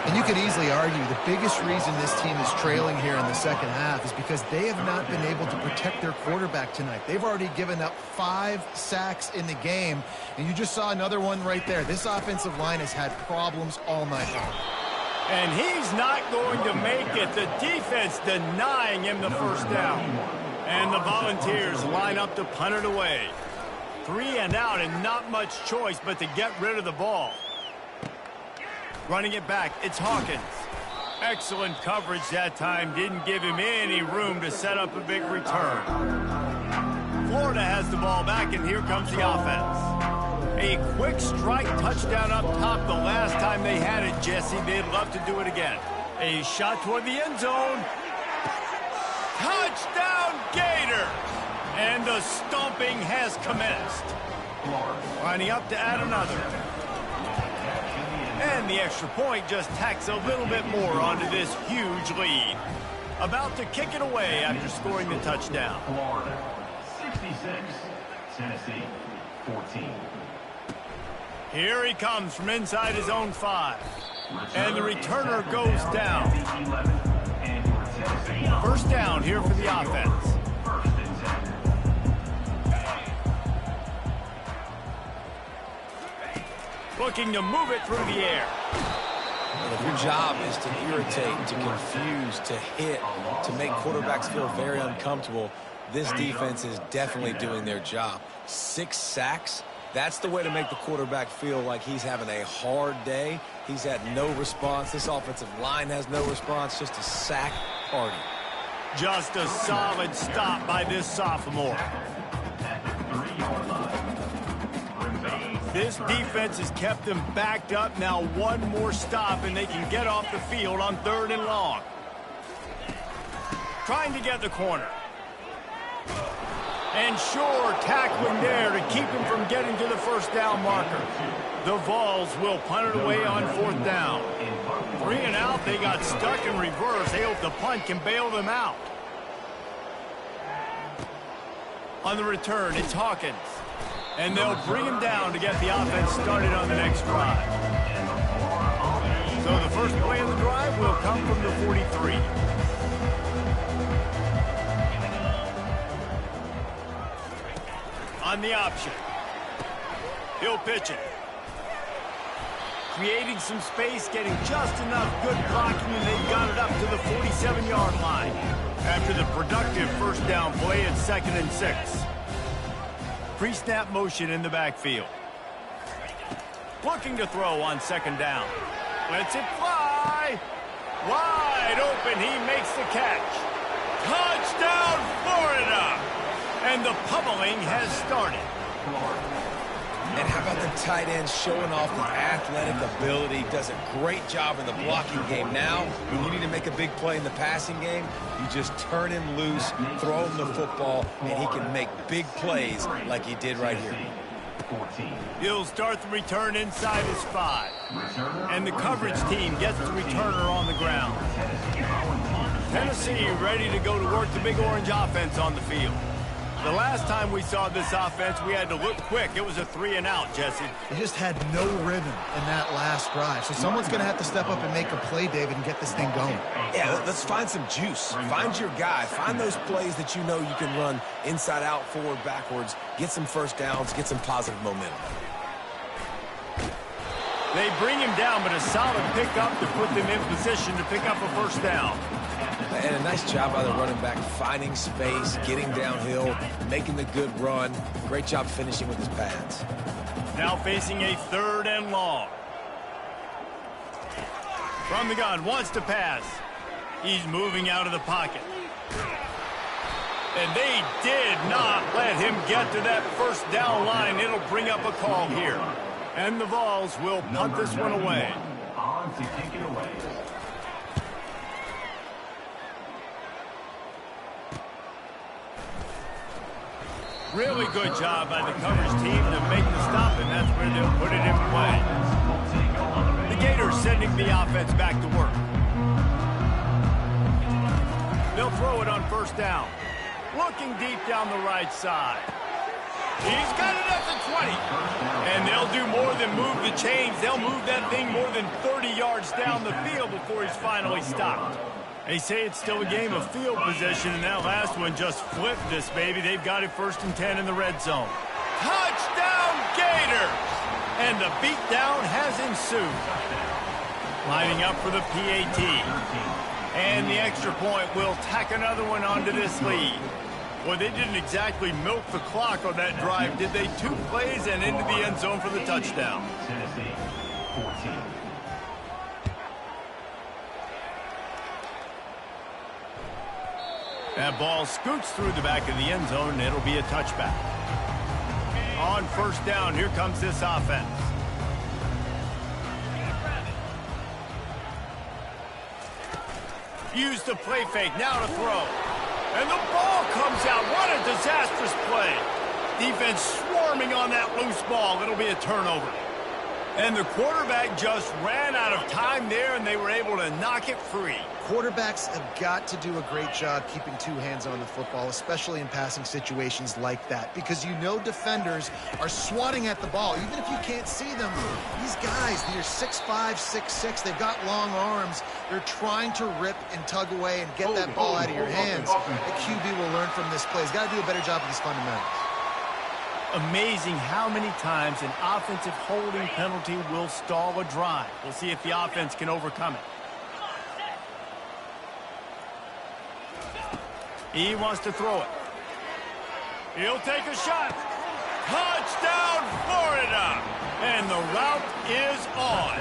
And you could easily argue the biggest reason this team is trailing here in the second half is because they have not been able to protect their quarterback tonight. They've already given up 5 sacks in the game, and you just saw another one right there. This offensive line has had problems all night long. And he's not going to make it. The defense denying him the first down. And the Volunteers line up to punt it away. 3 and out, and not much choice but to get rid of the ball. Running it back, it's Hawkins. Excellent coverage that time. Didn't give him any room to set up a big return. Florida has the ball back, and here comes the offense. A quick strike touchdown up top the last time they had it, Jesse. They'd love to do it again. A shot toward the end zone. Touchdown, Gator! And the stomping has commenced. Lining up to add another. And the extra point just tacks a little bit more onto this huge lead. About to kick it away after scoring the touchdown. Florida, 66. Tennessee, 14. Here he comes from inside his own 5. And the returner goes down. First down here for the offense. Looking to move it through the air. And if your job is to irritate, to confuse, to hit, to make quarterbacks feel very uncomfortable, this defense is definitely doing their job. 6 sacks, that's the way to make the quarterback feel like he's having a hard day. He's had no response. This offensive line has no response, just a sack party. Just a solid stop by this sophomore. This defense has kept them backed up. Now one more stop, and they can get off the field on 3rd and long. Trying to get the corner. And sure, tackling there to keep him from getting to the first down marker. The Vols will punt it away on 4th down. 3 and out, they got stuck in reverse. They hope the punt can bail them out. On the return, it's Hawkins. And they'll bring him down to get the offense started on the next drive. So the first play of the drive will come from the 43. On the option. He'll pitch it. Creating some space, getting just enough good blocking, and they got it up to the 47-yard line. After the productive first down play at 2nd and 6. Pre-snap motion in the backfield. Looking to throw on 2nd down. Lets it fly. Wide open, he makes the catch. Touchdown, Florida! And the pummeling has started. And how about the tight end showing off the athletic ability? Does a great job in the blocking game. Now, when you need to make a big play in the passing game, you just turn him loose, throw him the football, and he can make big plays like he did right here. He'll start the return inside his 5. And the coverage team gets the returner on the ground. Tennessee ready to go to work the Big Orange offense on the field. The last time we saw this offense, we had to look quick. It was a 3-and-out, Jesse. They just had no rhythm in that last drive. So someone's going to have to step up and make a play, David, and get this thing going. Yeah, let's find some juice. Find your guy. Find those plays that you know you can run inside out, forward, backwards. Get some first downs. Get some positive momentum. They bring him down, but a solid pickup to put them in position to pick up a first down. And a nice job by the running back, finding space, getting downhill, making the good run. Great job finishing with his pads. Now facing a 3rd and long. From the gun, wants to pass. He's moving out of the pocket. And they did not let him get to that first down line. It'll bring up a call here. And the Vols will punt this one away. On to kick it away. Really good job by the coverage team to make the stop, and that's where they'll put it in play. The Gators sending the offense back to work. They'll throw it on first down. Looking deep down the right side. He's got it at the 20. And they'll do more than move the chains. They'll move that thing more than 30 yards down the field before he's finally stopped. They say it's still a game of field position, and that last one just flipped this, baby. They've got it 1st and 10 in the red zone. Touchdown, Gators! And the beatdown has ensued. Lining up for the PAT. And the extra point will tack another one onto this lead. Well, they didn't exactly milk the clock on that drive, did they? 2 plays and into the end zone for the touchdown. Tennessee, 14. That ball scoots through the back of the end zone, and it'll be a touchback. On first down, here comes this offense. Use the play fake, now to throw. And the ball comes out. What a disastrous play. Defense swarming on that loose ball. It'll be a turnover. And the quarterback just ran out of time there, and they were able to knock it free. Quarterbacks have got to do a great job keeping 2 hands on the football, especially in passing situations like that, because you know defenders are swatting at the ball. Even if you can't see them, these guys, they're 6'5", 6'6", they've got long arms. They're trying to rip and tug away and get that ball out of your hands. The QB will learn from this play. He's got to do a better job of these fundamentals. Amazing how many times an offensive holding penalty will stall a drive. We'll see if the offense can overcome it. He wants to throw it. He'll take a shot. Touchdown, Florida! And the route is on.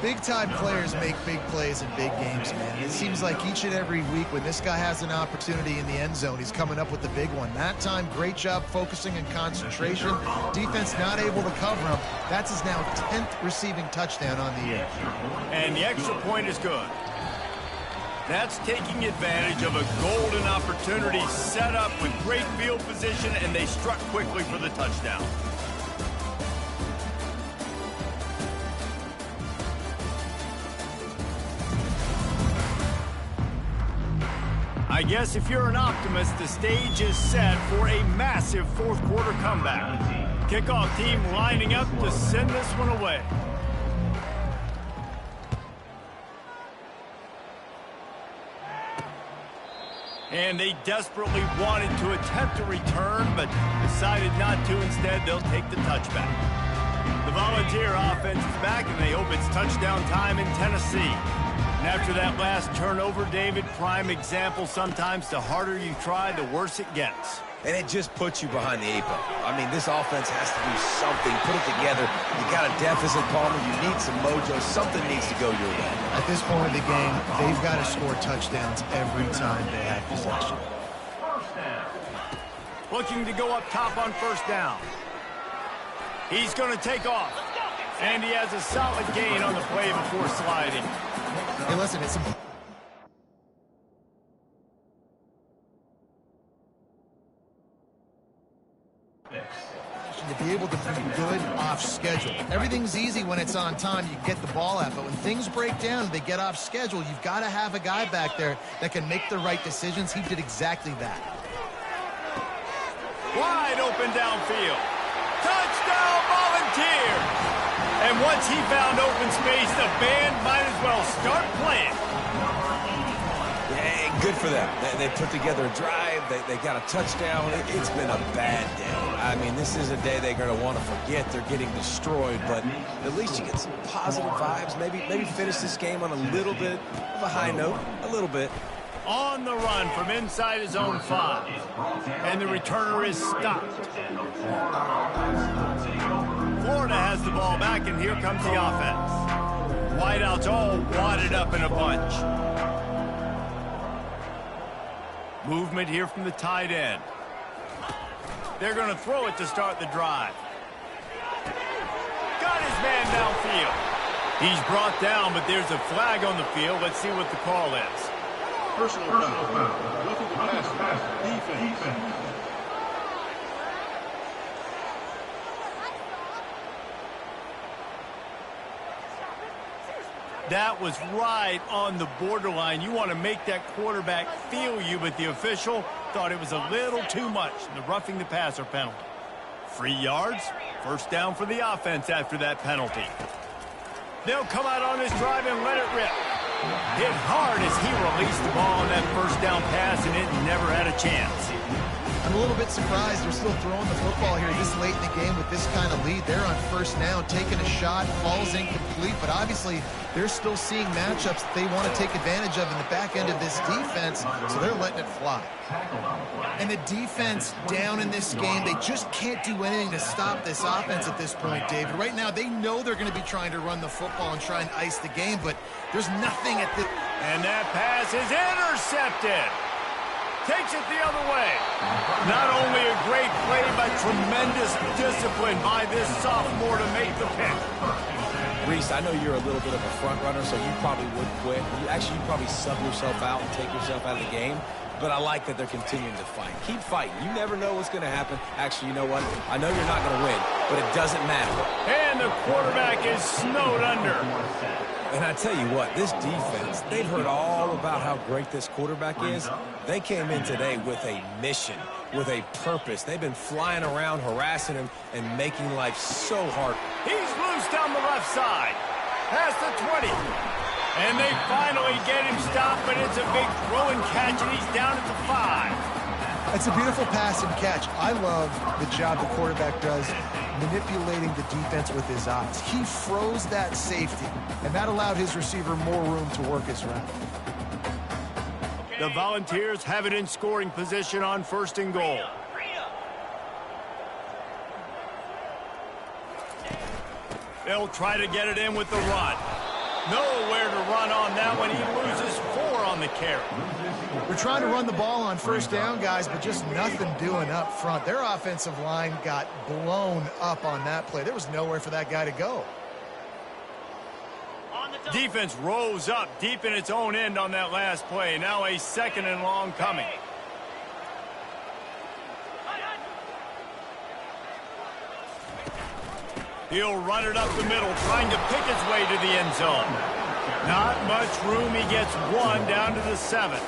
Big-time players make big plays in big games, man. It seems like each and every week when this guy has an opportunity in the end zone, he's coming up with the big one. That time, great job focusing and concentration. Defense not able to cover him. That's his now 10th receiving touchdown on the year. And the extra point is good. That's taking advantage of a golden opportunity set up with great field position, and they struck quickly for the touchdown. I guess if you're an optimist, the stage is set for a massive 4th quarter comeback. Kickoff team lining up to send this one away. And they desperately wanted to attempt a return, but decided not to. Instead, they'll take the touchback. The Volunteer offense is back, and they hope it's touchdown time in Tennessee. And after that last turnover, David, prime example, sometimes the harder you try, the worse it gets. and it just puts you behind the 8 ball. I mean, this offense has to do something, put it together. You got a deficit, Palmer. You need some mojo. Something needs to go your way. At this point of the game, they've got to score touchdowns every time they have possession. Looking to go up top on first down. He's going to take off. And he has a solid gain on the play before sliding. Hey, listen, it's to be able to be good off schedule. Everything's easy when it's on time, you get the ball out, but when things break down, they get off schedule, you've got to have a guy back there that can make the right decisions. He did exactly that. Wide open downfield. Touchdown, Volunteer! And once he found open space, the band might as well start playing. Yeah, good for them. They put together a drive. They got a touchdown. It's been a bad day. I mean, this is a day they're going to want to forget. They're getting destroyed, but at least you get some positive vibes. Maybe finish this game on a little bit of a high note. A little bit. On the run from inside his own 5. And the returner is stopped. Florida has the ball back, and here comes the offense. Wideouts all wadded up in a bunch. Movement here from the tight end. They're going to throw it to start the drive. Got his man downfield. He's brought down, but there's a flag on the field. Let's see what the call is. Personal foul. Roughing the passer. Defense. That was right on the borderline. You want to make that quarterback feel you, but the official thought it was a little too much in the roughing the passer penalty. 3 yards, first down for the offense after that penalty. They'll come out on this drive and let it rip. Hit hard as he released the ball on that first down pass, and it never had a chance. I'm a little bit surprised they're still throwing the football here this late in the game with this kind of lead. They're on first down, taking a shot, falls incomplete, but obviously they're still seeing matchups that they want to take advantage of in the back end of this defense, so they're letting it fly. And the defense down in this game, they just can't do anything to stop this offense at this point, David. Right now, they know they're going to be trying to run the football and try and ice the game, but there's nothing at the... And that pass is intercepted. Takes it the other way. Not only a great play, but tremendous discipline by this sophomore to make the pick. Reese, I know you're a little bit of a front runner, so you probably would quit. You probably sub yourself out and take yourself out of the game. But I like that they're continuing to fight. Keep fighting. You never know what's going to happen. Actually, you know what? I know you're not going to win, but it doesn't matter. And the quarterback is snowed under. And I tell you what, this defense, they've heard all about how great this quarterback is. They came in today with a mission, with a purpose. They've been flying around, harassing him, and making life so hard. He's loose down the left side. Past the 20. And they finally get him stopped, but it's a big throw and catch, and he's down at the 5. It's a beautiful pass and catch. I love the job the quarterback does manipulating the defense with his eyes. He froze that safety, and that allowed his receiver more room to work his route. The Volunteers have it in scoring position on first and goal. They'll try to get it in with the run. Nowhere to run on that one. He loses 4 on the carry. We're trying to run the ball on first down, guys, but just nothing doing up front. Their offensive line got blown up on that play. There was nowhere for that guy to go. Defense rose up deep in its own end on that last play. Now a second and long coming. He'll run it up the middle, trying to pick his way to the end zone. Not much room. He gets 1 down to the 7.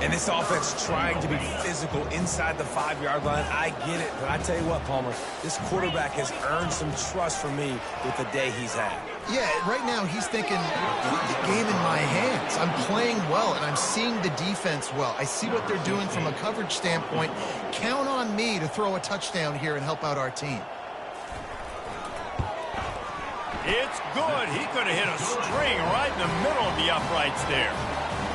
And this offense trying to be physical inside the 5-yard line. I get it, but I tell you what, Palmer, this quarterback has earned some trust from me with the day he's had. Yeah, right now he's thinking, put the game in my hands. I'm playing well, and I'm seeing the defense well. I see what they're doing from a coverage standpoint. Count on me to throw a touchdown here and help out our team. It's good. He could have hit a string right in the middle of the uprights there.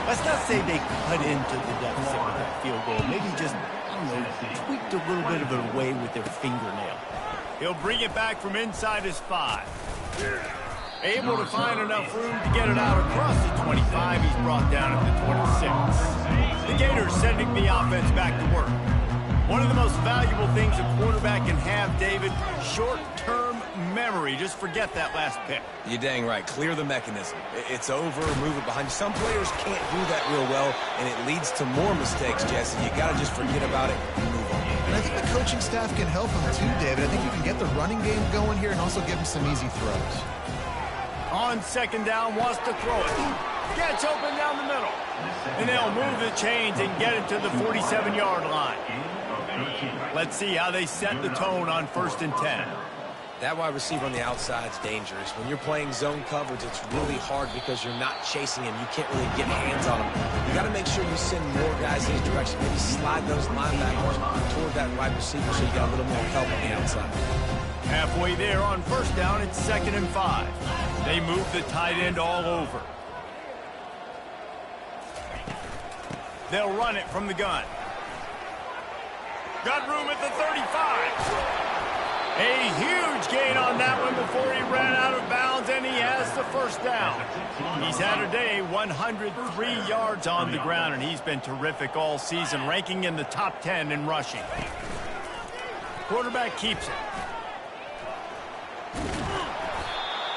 Let's not say they cut into the deficit with that field goal. Maybe just don't know, tweaked a little bit of it away with their fingernail. He'll bring it back from inside his 5. Able to find enough room to get it out across the 25. He's brought down at the 26. The Gators sending the offense back to work. One of the most valuable things a quarterback can have, David, short-term memory. Just forget that last pick. You're dang right. Clear the mechanism. It's over, move it behind you. Some players can't do that real well, and it leads to more mistakes, Jesse. You got to just forget about it and move on. And I think the coaching staff can help him too, David. I think you can get the running game going here and also give him some easy throws. On second down, wants to throw it. Gets open down the middle. And they'll move the chains and get it to the 47-yard line. Let's see how they set the tone on 1st and 10. That wide receiver on the outside is dangerous. When you're playing zone coverage, it's really hard because you're not chasing him. You can't really get hands on him. You got to make sure you send more guys in his direction. Maybe slide those linebackers toward that wide receiver so you got a little more help on the outside. Halfway there on 1st down, it's 2nd and 5. They move the tight end all over. They'll run it from the gun. Got room at the 35. A huge gain on that one before he ran out of bounds, and he has the 1st down. He's had a day, 103 yards on the ground, and he's been terrific all season, ranking in the top 10 in rushing. Quarterback keeps it.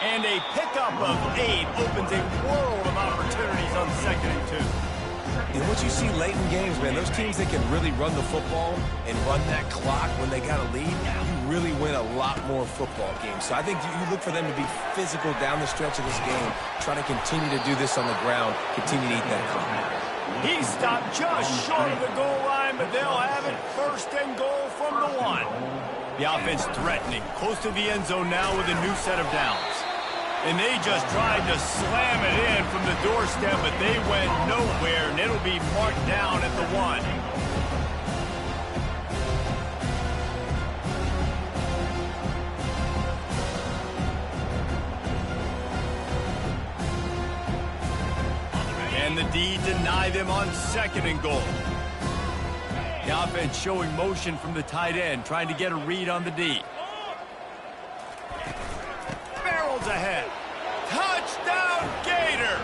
And a pickup of 8 opens a world of opportunities on 2nd and 2. And what you see late in games, man, those teams that can really run the football and run that clock when they got a lead, you really win a lot more football games. So I think you look for them to be physical down the stretch of this game, try to continue to do this on the ground, continue to eat that clock. He stopped just short of the goal line, but they'll have it 1st and goal from the 1. The offense threatening, close to the end zone now with a new set of downs. And they just tried to slam it in from the doorstep, but they went nowhere, and it'll be marked down at the 1. And the D deny them on 2nd and goal. The offense showing motion from the tight end, trying to get a read on the D. Barrels ahead. Touchdown, Gator!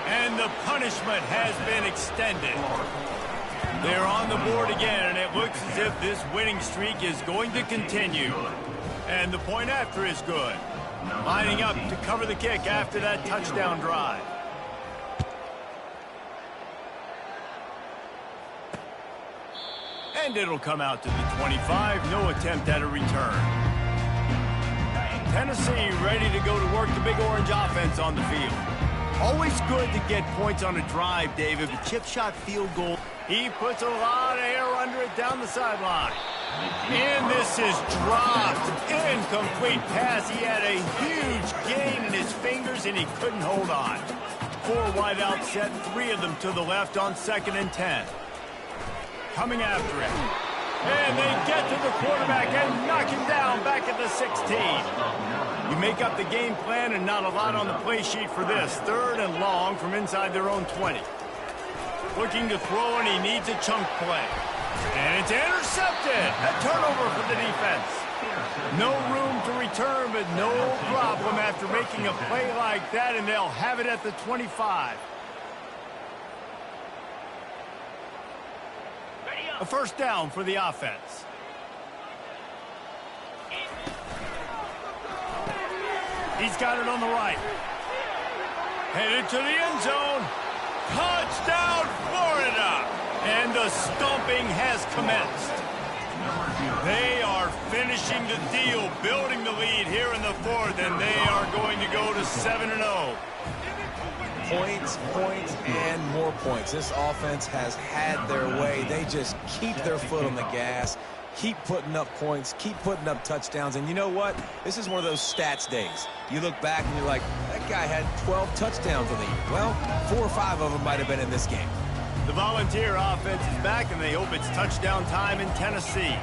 And the punishment has been extended. They're on the board again, and it looks as if this winning streak is going to continue. And the point after is good. Lining up to cover the kick after that touchdown drive. And it'll come out to the 25. No attempt at a return. Tennessee ready to go to work the Big Orange offense on the field. Always good to get points on a drive, David. The chip shot field goal. He puts a lot of air under it down the sideline. And this is dropped. Incomplete pass. He had a huge gain in his fingers, and he couldn't hold on. 4 wide out set, 3 of them to the left on 2nd and 10. Coming after it. And they get to the quarterback and knock him down back at the 16. You make up the game plan and not a lot on the play sheet for this. 3rd and long from inside their own 20. Looking to throw, and he needs a chunk play. And it's intercepted. A turnover for the defense. No room to return, but no problem after making a play like that, and they'll have it at the 25. A 1st down for the offense. He's got it on the right. Headed to the end zone. Touchdown, Florida! And the stomping has commenced. They are finishing the deal, building the lead here in the 4th, and they are going to go to 7-0. Points, points, and more points. This offense has had their way. They just keep their foot on the gas, keep putting up points, keep putting up touchdowns. And you know what? This is one of those stats days. You look back and you're like, that guy had 12 touchdowns in the year. Well, 4 or 5 of them might have been in this game. The Volunteer offense is back, and they hope it's touchdown time in Tennessee.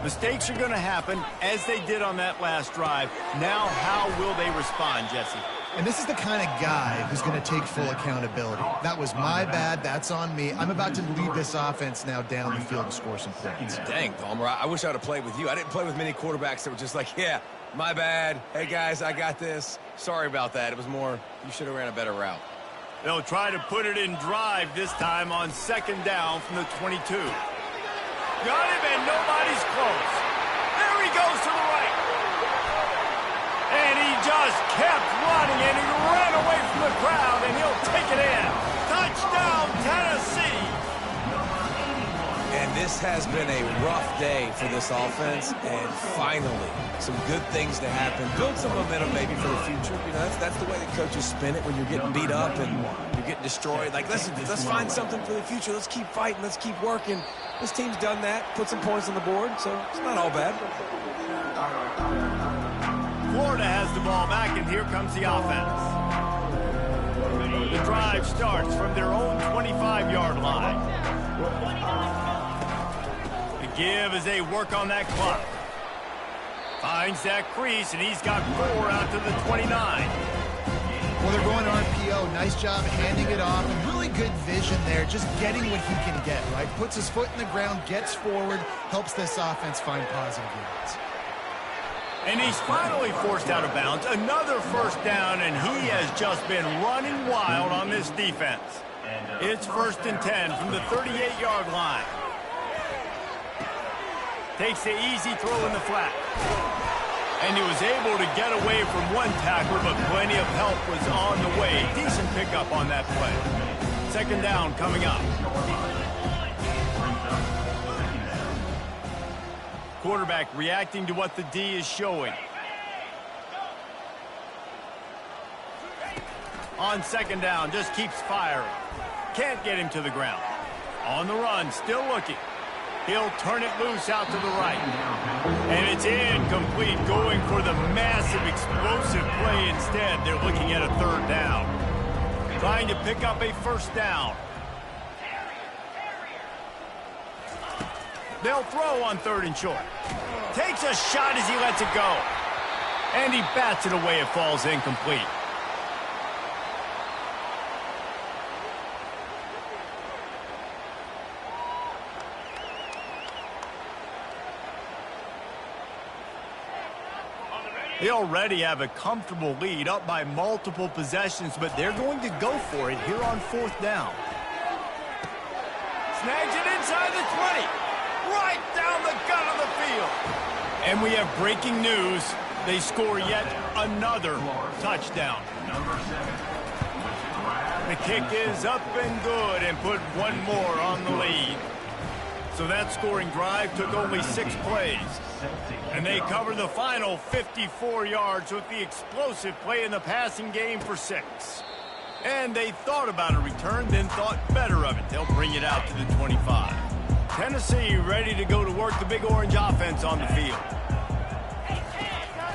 Mistakes are going to happen, as they did on that last drive. Now, how will they respond, Jesse? And this is the kind of guy who's going to take full accountability. That was my bad. That's on me. I'm about to lead this offense now down the field and score some points. Dang, Palmer, I wish I would have played with you. I didn't play with many quarterbacks that were just like, yeah, my bad. Hey, guys, I got this. Sorry about that. It was more, you should have ran a better route. They'll try to put it in drive this time on second down from the 22. Got him, and nobody's close. There he goes to the right. And he just kept running, and he ran away from the crowd, and he'll take it in. Touchdown, Tennessee. And this has been a rough day for this offense, and finally, some good things to happen. Build some momentum maybe for the future. You know, that's the way the coaches spin it when you're getting beat up and you're getting destroyed. Like, let's find something for the future. Let's keep fighting. Let's keep working. This team's done that, put some points on the board, so it's not all bad. Florida has the ball back, and here comes the offense. The drive starts from their own 25-yard line. The give as they work on that clock. Finds that crease, and he's got 4 out to the 29. Well, they're going RPO. Nice job handing it off, and really good vision there, just getting what he can get, right? Puts his foot in the ground, gets forward, helps this offense find positive yards. And he's finally forced out of bounds. Another first down, and he has just been running wild on this defense. It's 1st and 10 from the 38-yard line. Takes the easy throw in the flat. And he was able to get away from one tackler, but plenty of help was on the way. Decent pickup on that play. Second down coming up. Quarterback reacting to what the D is showing. On second down, just keeps firing. Can't get him to the ground. On the run, still looking. He'll turn it loose out to the right. And it's incomplete, going for the massive explosive play instead. They're looking at a third down. Trying to pick up a first down. They'll throw on 3rd and short. Takes a shot as he lets it go. And he bats it away. It falls incomplete. They already have a comfortable lead, up by multiple possessions, but they're going to go for it here on 4th down. Snags it inside the 20. Right down the gut of the field. And we have breaking news. They score yet another touchdown. The kick is up and good, and put one more on the lead. So that scoring drive took only 6 plays. And they cover the final 54 yards with the explosive play in the passing game for 6. And they thought about a return, then thought better of it. They'll bring it out to the 25. Tennessee ready to go to work the Big Orange offense on the field.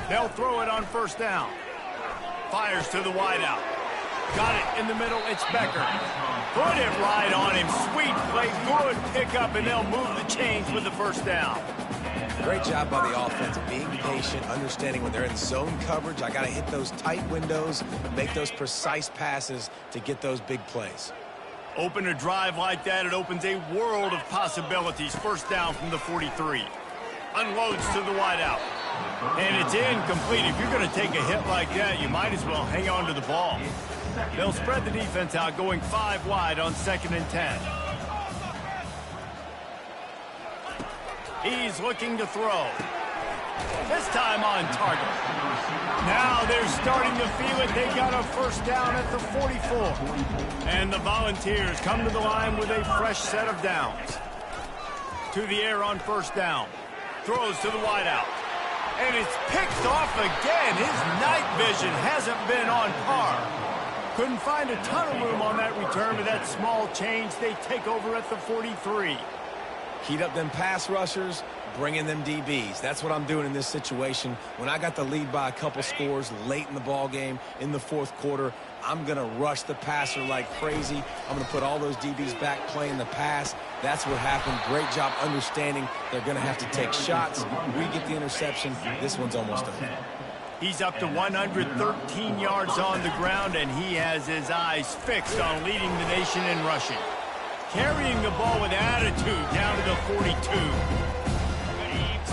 They'll throw it on 1st down. Fires to the wideout. Got it in the middle. It's Becker. Put it right on him. Sweet play. Good pickup, and they'll move the chains with the first down. Great job by the offense, being patient, understanding when they're in zone coverage, I got to hit those tight windows, make those precise passes to get those big plays. Open a drive like that, it opens a world of possibilities. First down from the 43. Unloads to the wideout. And it's incomplete. If you're going to take a hit like that, you might as well hang on to the ball. They'll spread the defense out, going 5 wide on 2nd and 10. He's looking to throw. This time on target. Now they're starting to feel it. They got a first down at the 44. And the Volunteers come to the line with a fresh set of downs. To the air on 1st down. Throws to the wideout. And it's picked off again. His night vision hasn't been on par. Couldn't find a ton of room on that return, but that small change, they take over at the 43. Heat up them pass rushers, bring in them DBs. That's what I'm doing in this situation. When I got the lead by a couple scores late in the ball game, in the 4th quarter, I'm going to rush the passer like crazy. I'm going to put all those DBs back playing the pass. That's what happened. Great job understanding they're going to have to take shots. We get the interception. This one's almost over. He's up to 113 yards on the ground, and he has his eyes fixed on leading the nation in rushing. Carrying the ball with attitude down to the 42.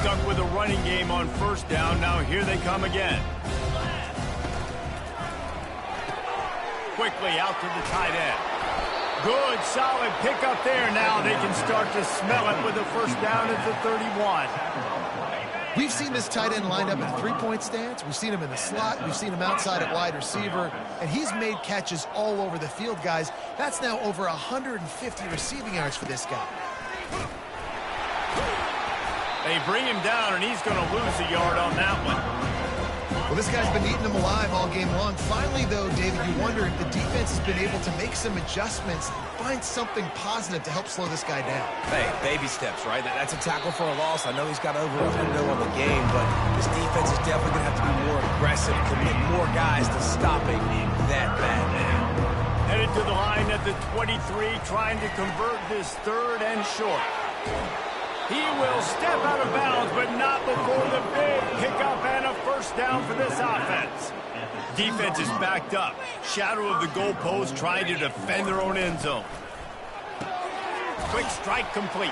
Stuck with a running game on first down. Now here they come again. Quickly out to the tight end. Good, solid pickup there. Now they can start to smell it with a first down at the 31. We've seen this tight end lined up in a three-point stance. We've seen him in the slot. We've seen him outside at wide receiver. And he's made catches all over the field, guys. That's now over 150 receiving yards for this guy. They bring him down, and he's going to lose a yard on that one. Well, this guy's been eating them alive all game long. Finally, though, David, you wonder if the defense has been able to make some adjustments, find something positive to help slow this guy down. Hey, baby steps, right? That's a tackle for a loss. I know he's got over a window on the game, but this defense is definitely going to have to be more aggressive, commit more guys to stopping that bad man. Headed to the line at the 23, trying to convert this third and short. He will step out of bounds, but not before the big pickup and a first down for this offense. Defense is backed up. Shadow of the goalpost, trying to defend their own end zone. Quick strike complete.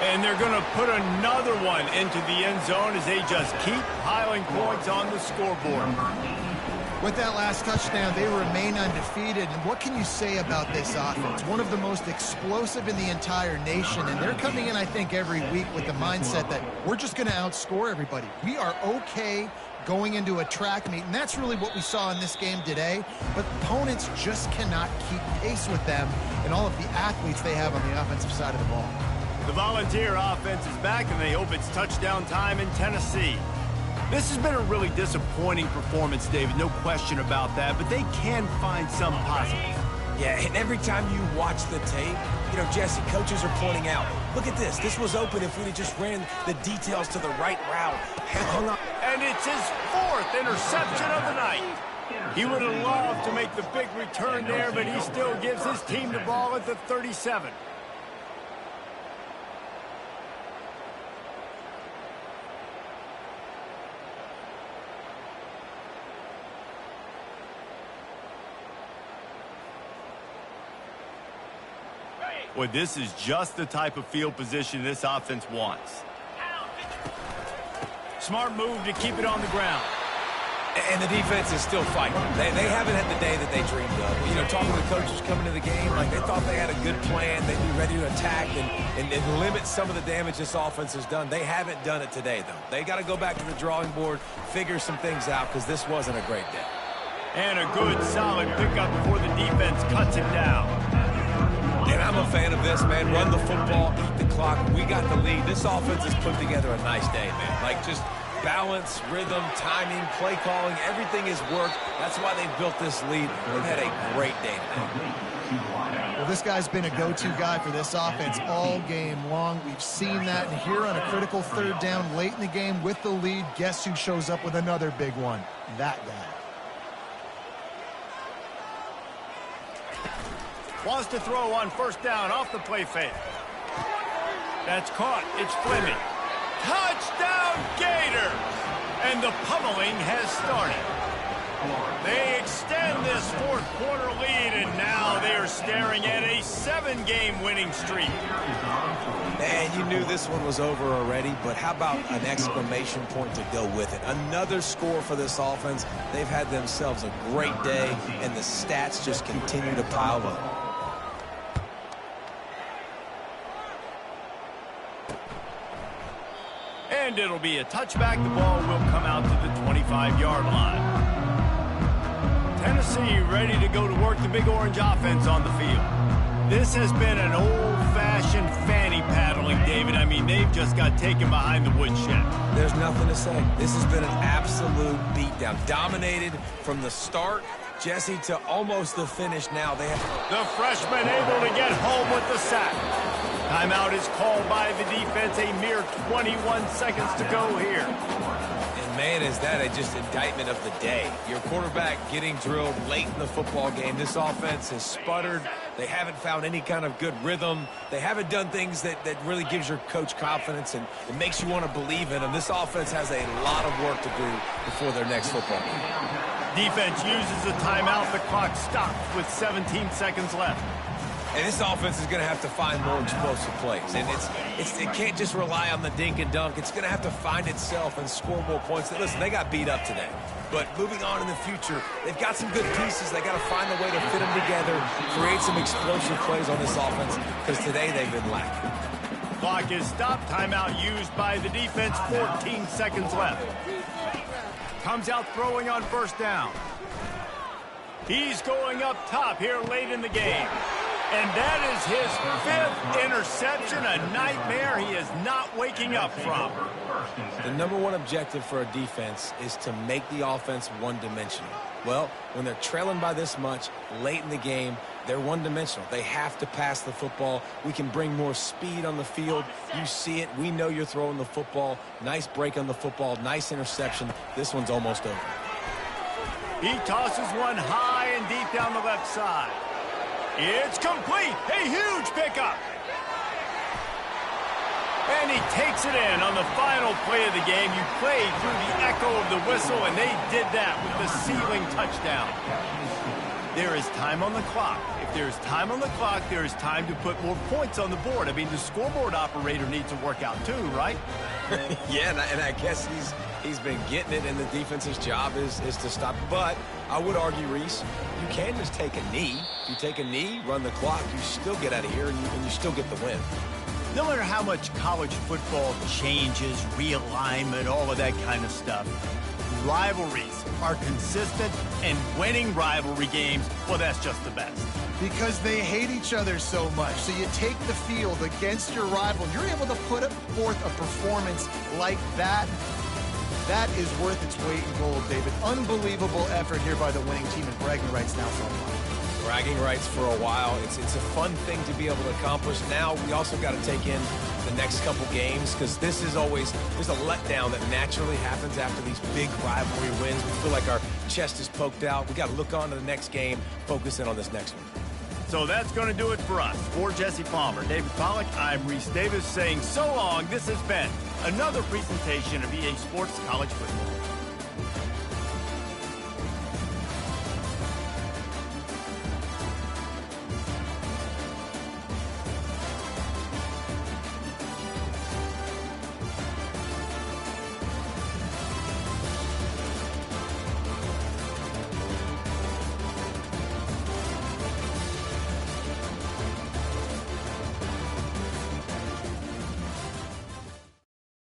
And they're going to put another one into the end zone as they just keep piling points on the scoreboard. With that last touchdown, they remain undefeated. And what can you say about this offense? One of the most explosive in the entire nation. And they're coming in, I think, every week with the mindset that we're just going to outscore everybody. We are okay going into a track meet. And that's really what we saw in this game today. But opponents just cannot keep pace with them and all of the athletes they have on the offensive side of the ball. The Volunteer offense is back, and they hope it's touchdown time in Tennessee. This has been a really disappointing performance, David, no question about that, but they can find some positives. Yeah, and every time you watch the tape, you know, Jesse, coaches are pointing out, look at this. This was open if we had just ran the details to the right route. Hung on. And it's his fourth interception of the night. He would have loved to make the big return there, but he still gives his team the ball at the 37. Boy, this is just the type of field position this offense wants. Smart move to keep it on the ground. And the defense is still fighting. They haven't had the day that they dreamed of. You know, talking to the coaches coming to the game, like they thought they had a good plan. They'd be ready to attack and limit some of the damage this offense has done. They haven't done it today, though. They got to go back to the drawing board, figure some things out, because this wasn't a great day. And a good, solid pickup before the defense cuts him down. And I'm a fan of this, man. Run the football, eat the clock. We got the lead. This offense has put together a nice day, man. Like, just balance, rhythm, timing, play calling, everything has worked. That's why they've built this lead. They've had a great day today. Well, this guy's been a go-to guy for this offense all game long. We've seen that, and here on a critical third down late in the game with the lead, guess who shows up with another big one? That guy. Wants to throw on first down off the play fake. That's caught. It's Fleming. Touchdown, Gator! And the pummeling has started. They extend this fourth quarter lead, and now they're staring at a 7-game winning streak. Man, you knew this one was over already, but how about an exclamation point to go with it? Another score for this offense. They've had themselves a great day, and the stats just continue to pile up. And it'll be a touchback. The ball will come out to the 25-yard line. Tennessee ready to go to work the Big Orange offense on the field. This has been an old-fashioned fanny paddling, David. I mean, they've just got taken behind the woodshed. There's nothing to say. This has been an absolute beatdown. Dominated from the start Jesse, to almost the finish now. They have the freshman able to get home with the sack. Timeout is called by the defense. A mere 21 seconds to go here. And man, is that just indictment of the day. Your quarterback getting drilled late in the football game. This offense has sputtered. They haven't found any kind of good rhythm. They haven't done things that really gives your coach confidence and it makes you want to believe in them. This offense has a lot of work to do before their next football game. Defense uses a timeout. The clock stops with 17 seconds left. And this offense is going to have to find more explosive plays. And it can't just rely on the dink and dunk. It's going to have to find itself and score more points. Listen, they got beat up today. But moving on in the future, they've got some good pieces. They got to find a way to fit them together, create some explosive plays on this offense, because today they've been lacking. Clock is stopped. Timeout used by the defense. 14 seconds left. Comes out throwing on first down. He's going up top here late in the game. And that is his 5th interception, a nightmare he is not waking up from. The number one objective for a defense is to make the offense one-dimensional. Well, when they're trailing by this much late in the game, they're one-dimensional. They have to pass the football. We can bring more speed on the field. You see it. We know you're throwing the football. Nice break on the football. Nice interception. This one's almost over. He tosses one high and deep down the left side. It's complete. A huge pickup. And he takes it in on the final play of the game. You played through the echo of the whistle, and they did that with the ceiling touchdown. There is time on the clock. If there is time on the clock, there is time to put more points on the board. I mean, the scoreboard operator needs to work out too, right? Yeah, and I guess he's been getting it, and the defense's job is to stop. But I would argue, Reese, you can just take a knee. If you take a knee, run the clock, you still get out of here, and you still get the win. No matter how much college football changes, realignment, all of that kind of stuff, rivalries are consistent, and winning rivalry games, well, that's just the best. Because they hate each other so much. So you take the field against your rival. You're able to put forth a performance like that. That is worth its weight in gold, David. Unbelievable effort here by the winning team, and bragging rights now for a while. Bragging rights for a while. It's a fun thing to be able to accomplish. Now we also got to take in the next couple games, because this is always, there's a letdown that naturally happens after these big rivalry wins. We feel like our chest is poked out. We got to look on to the next game, focus in on this next one. So that's going to do it for us. For Jesse Palmer, David Pollack, I'm Reese Davis saying so long. This has been another presentation of EA Sports College Football.